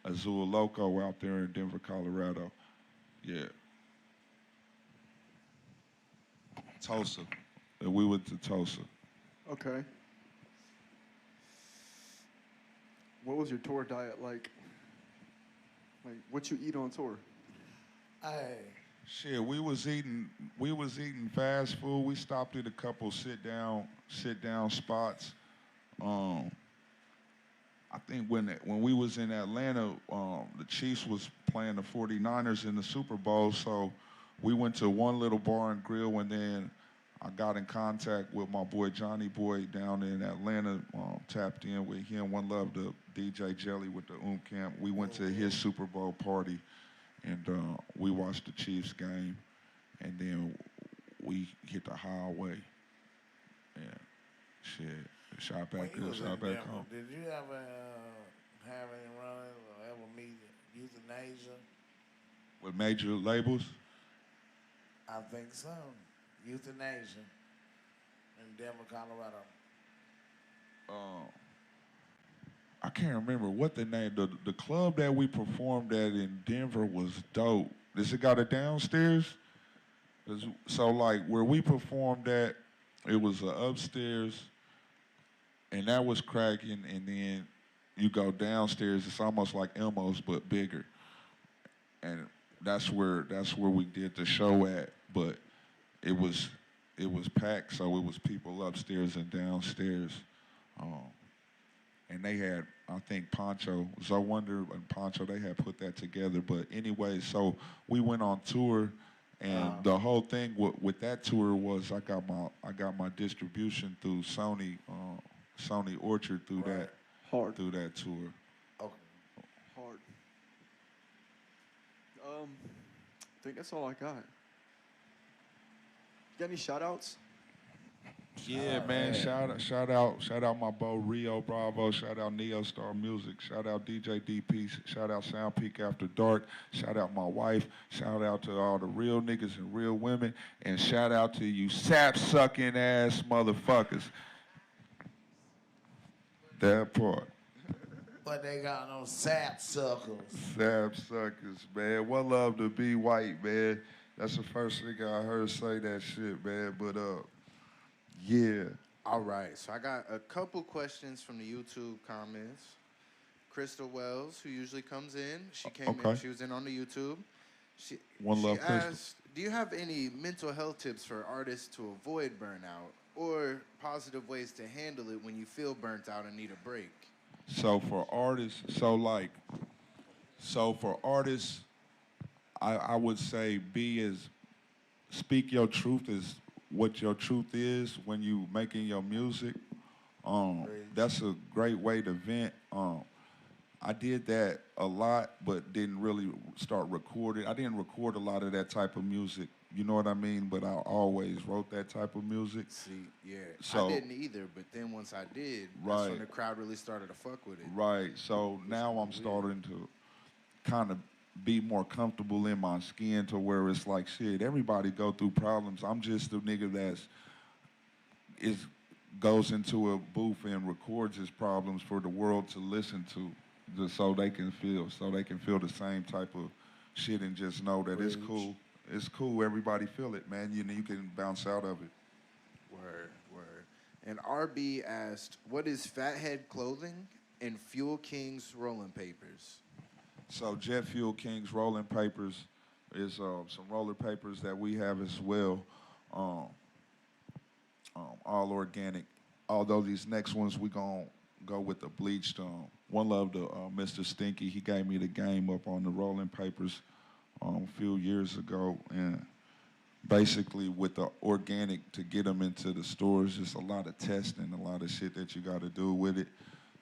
Azul Loco out there in Denver, Colorado. Yeah. Tulsa. We went to Tulsa. Okay. What was your tour diet like? Like what you eat on tour? Hey, Shit, we was eating fast food. We stopped at a couple sit down spots. I think when we was in Atlanta, the Chiefs was playing the 49ers in the Super Bowl, so we went to one little bar and grill, and then I got in contact with my boy Johnny Boy down in Atlanta, tapped in with him. One love to DJ Jelly with the Camp. We went to his Super Bowl party, and we watched the Chiefs game, and then we hit the highway. And shit, shot back good, shot back home. Did you ever have any run or ever meet euthanasia? With major labels? I think so. Euthanasia in Denver, Colorado. I can't remember what the name. The club that we performed at in Denver was dope. Does it got a downstairs? So like where we performed at, it was upstairs, and that was cracking. And then you go downstairs. It's almost like Elmo's but bigger, and that's where we did the show at. But it was packed, so it was people upstairs and downstairs. And they had, I think, Poncho, Zoe Wonder and Poncho, they had put that together. But anyway, so we went on tour, and the whole thing with that tour was I got my distribution through Sony Orchard through that tour. Okay. Hard. I think that's all I got. You got any shout outs? Yeah, man. Shout out my boy Rio Bravo. Shout out NEOSTAR Music. Shout out DJ DP. Shout out Sound Peak After Dark. Shout out my wife. Shout out to all the real niggas and real women. And shout out to you sap sucking ass motherfuckers. That part. But they got no sap suckers. Sap suckers, man. One love to be white, man. That's the first nigga I heard say that shit, man. But yeah. All right, so I got a couple questions from the YouTube comments. Crystal Wells, who usually comes in, she came in, she was in on the YouTube. She asked, do you have any mental health tips for artists to avoid burnout or positive ways to handle it when you feel burnt out and need a break? So for artists, I would say speak your truth as what your truth is when you making your music. That's a great way to vent. I did that a lot, but didn't really start recording. I didn't record a lot of that type of music. You know what I mean? But I always wrote that type of music. See, yeah. So, I didn't either, but then once I did, that's when the crowd really started to fuck with it. Right. So now I'm starting to kind of be more comfortable in my skin to where it's like, shit, everybody go through problems. I'm just a nigga goes into a booth and records his problems for the world to listen to, just so they can feel the same type of shit and just know that it's cool. It's cool. Everybody feel it, man. You know, you can bounce out of it. Word. And RB asked, what is Fathead Clothing and Fuel King's Rolling Papers? So Jet Fuel King's Rolling Papers is some roller papers that we have as well, all organic. Although these next ones we gonna go with the bleached. One love to Mr. Stinky. He gave me the game up on the rolling papers a few years ago, and basically with the organic to get them into the stores, just a lot of testing, a lot of shit that you got to do with it.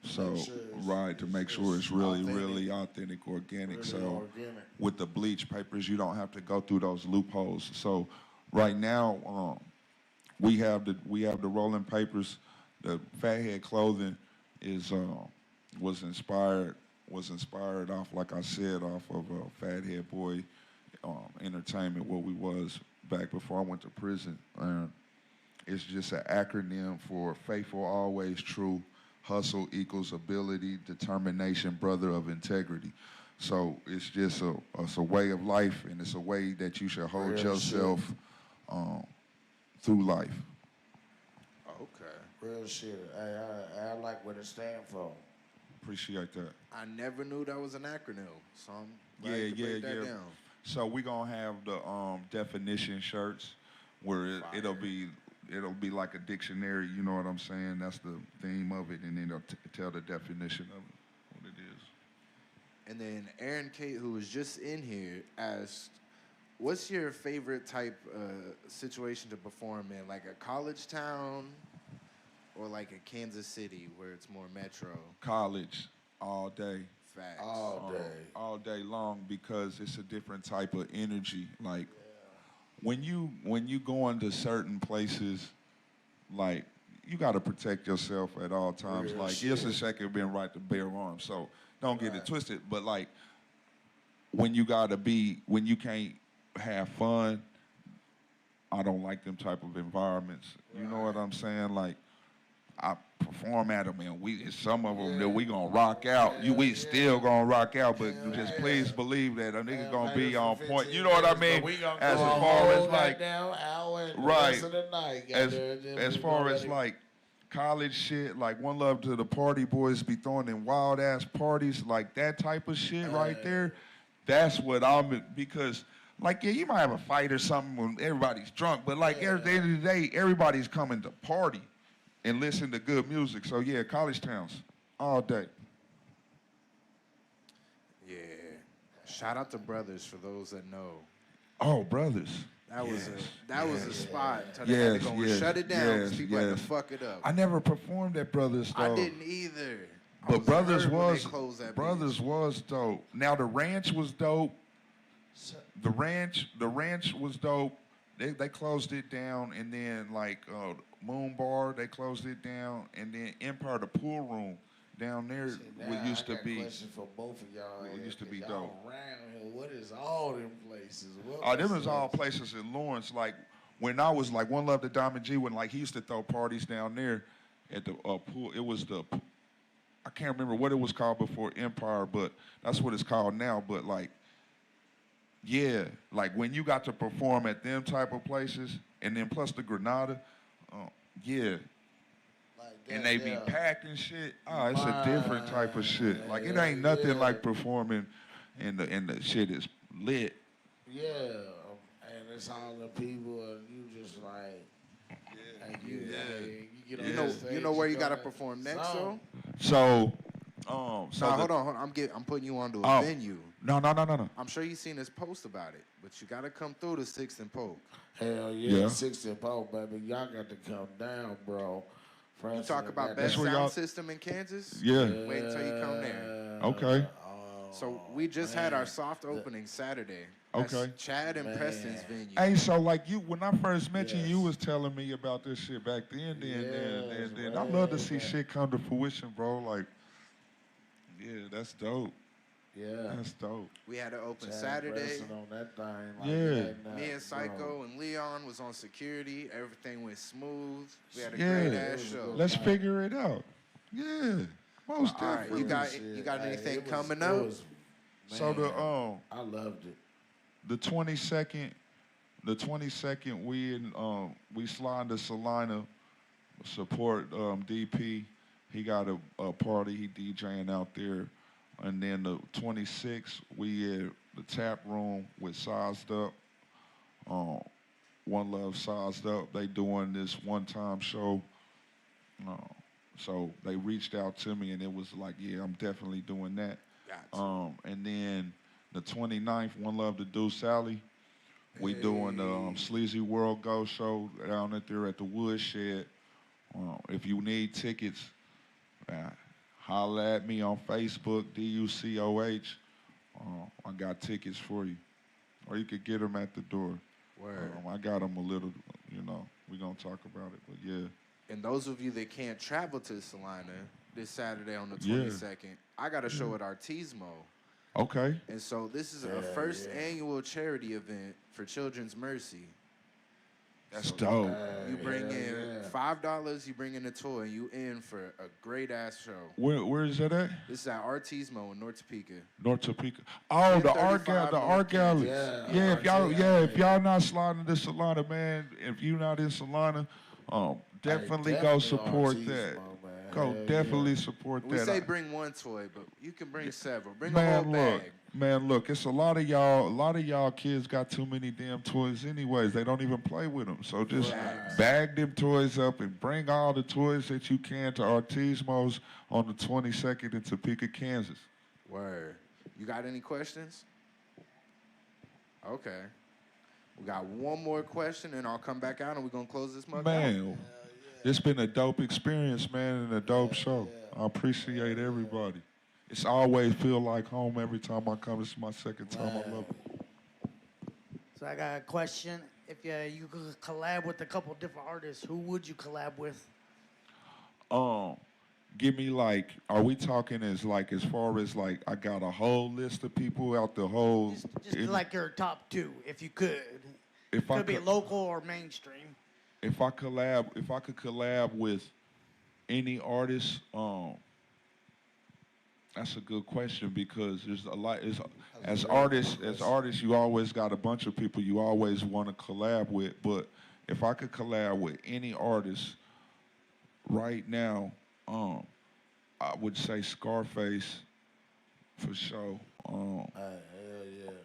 So, to make sure it's really authentic, organic. Really so, organic. With the bleach papers, you don't have to go through those loopholes. So, right now, we have the rolling papers. The Fathead Clothing was inspired off, like I said, off of Fathead Boy Entertainment, what we was back before I went to prison. It's just an acronym for faithful, always true. Hustle equals ability, determination, brother of integrity. So it's just a way of life, and it's a way that you should hold yourself through life. Okay. Real shit. I like what it stands for. Appreciate that. I never knew that was an acronym, so I'm glad Yeah. you break that down. So we're gonna have the definition shirts where it'll be like a dictionary, you know what I'm saying? That's the theme of it, and then it'll tell the definition of it, what it is. And then Aaron Kate, who was just in here, asked, What's your favorite type situation to perform in? Like a college town or like a Kansas City where it's more metro? College, all day. Facts. All day long because it's a different type of energy. Like when you go into certain places, like you got to protect yourself at all times. Real like shit. Yes, a second been right to bear arms, so don't get it twisted. But like when you can't have fun, I don't like them type of environments. You know what I'm saying? Like I perform at them, and some of them that we gonna rock out. We still gonna rock out, but just please believe that a nigga gonna be on point. You know what I mean? As far as like, right? As far as like college shit, like One Love to the Party Boys be throwing in wild ass parties, like that type of shit right there. That's what because. Like, yeah, you might have a fight or something when everybody's drunk, but like at the end of the day, everybody's coming to party and listen to good music. So yeah, college towns, all day. Yeah. Shout out to Brothers for those that know. Oh, Brothers. That was a spot until they had to go and shut it down because people had to fuck it up. I never performed at Brothers though. I didn't either. But Brothers was dope. Now the Ranch was dope. The ranch was dope. They closed it down, and then like Moon Bar, they closed it down, and then Empire, the pool room down there, used to be. Question for both of y'all. Used to be dope. Around here, what is all them places? Them was all places in Lawrence. Like when I was like One Love to Diamond G, when like he used to throw parties down there at the pool. It was I can't remember what it was called before Empire, but that's what it's called now. But like. Yeah, like when you got to perform at them type of places, and then plus the Granada, yeah. Like that, and they be packed and shit. Oh, it's a different type of shit. Like it ain't nothing like performing, and the shit is lit. Yeah, and it's all the people, and you just like, you know where you gotta perform next, though. So, hold on. I'm putting you onto a venue. No. I'm sure you've seen this post about it, but you got to come through the 6th and Polk. Hell yeah. 6th and Polk, baby. Y'all got to come down, bro. You talk about best sound system in Kansas? Yeah. Wait until you come there. Okay. So we just had our soft opening Saturday. That's Chad and Preston's venue. Hey, so like when I first met you was telling me about this shit back then. Then I love to see shit come to fruition, bro. Like, yeah, that's dope. Yeah, that's dope. We had an open Saturday. On that thing, like me and Psycho and Leon was on security. Everything went smooth. We had a great ass show. Let's figure it out. Yeah, most definitely. You got anything coming up? So I loved it. The 22nd, we slide to Salina, support DP. He got a party. He DJing out there. And then the 26th, we at the tap room with Sized Up. One Love Sized Up. They doing this one-time show. So they reached out to me, and it was like, yeah, I'm definitely doing that. Gotcha. And then the 29th, One Love to Do Sally. We doing the Sleazy World Go show down there at the Woodshed. If you need tickets, holla at me on Facebook, DUCOH. I got tickets for you. Or you could get them at the door. Word. I got them a little, we're going to talk about it, but yeah. And those of you that can't travel to Salina this Saturday on the 22nd, I got a show at Artismo. Okay. And so this is our first annual charity event for Children's Mercy. That's dope. You bring in $5, you bring in a toy, and you in for a great-ass show. Where is that at? This is at Artismo in North Topeka. North Topeka. Oh, the art gallery. Yeah, if y'all not sliding to Salina, man, if you not in Salina, definitely go support that. Go definitely support that. We say bring one toy, but you can bring several. Bring a whole bag. Man, look, it's a lot of y'all kids got too many damn toys anyways. They don't even play with them. So just bag them toys up and bring all the toys that you can to Artismo's on the 22nd in Topeka, Kansas. Word. You got any questions? Okay. We got one more question, and I'll come back out, and we're going to close this mug out. Man, it's been a dope experience, man, and a dope show. I appreciate everybody. It's always feel like home every time I come. This is my second time. I love it. So I got a question. If you could collab with a couple different artists, who would you collab with? Give me like, are we talking as far as like I got a whole list of people out the whole? Just like your top two, if you could. Could be local or mainstream. If I could collab with any artist, that's a good question because there's a lot. As artists, you always got a bunch of people you always want to collab with. But if I could collab with any artist right now, I would say Scarface for sure.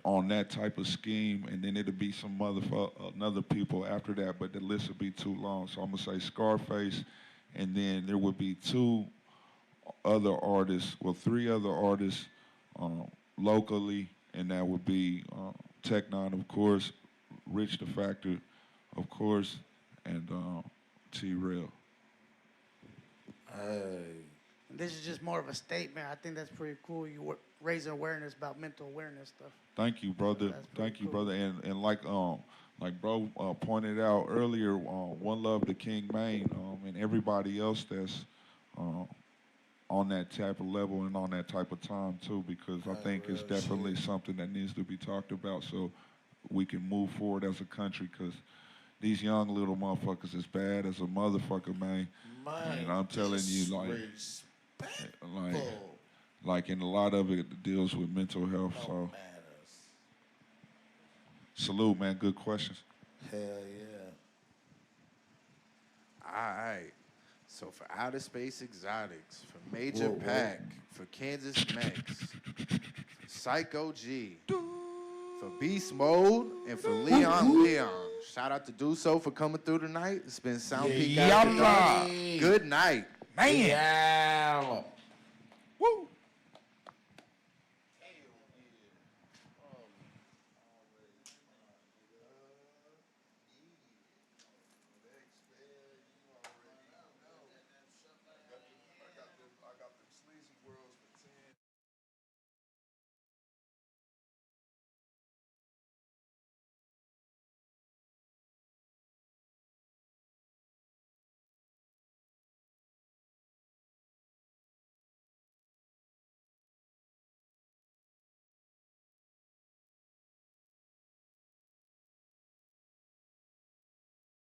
On that type of scheme, and then it'll be some other people after that, but the list would be too long. So I'm gonna say Scarface, and then there would be three other artists locally, and that would be Tech Nine, of course, Rich the Factor, of course, and T-Rail. This is just more of a statement. I think that's pretty cool. You raising awareness about mental awareness stuff. Thank you, brother. Thank you, brother. And like bro pointed out earlier, One Love to King Maine, and everybody else that's on that type of level and on that type of time too, because I think it's definitely something that needs to be talked about so we can move forward as a country, because these young little motherfuckers is bad as a motherfucker, man. And I'm telling you, like, and a lot of it deals with mental health. So, salute, man. Good questions. Hell yeah. All right. So for Outer Space Exotics, for Major Pack, for Kansas Mex, Psycho G, for Beast Mode, and for Leon. Shout out to DUCOH for coming through tonight. It's been Sound Peak After Dark. Good night. Man. Yeah.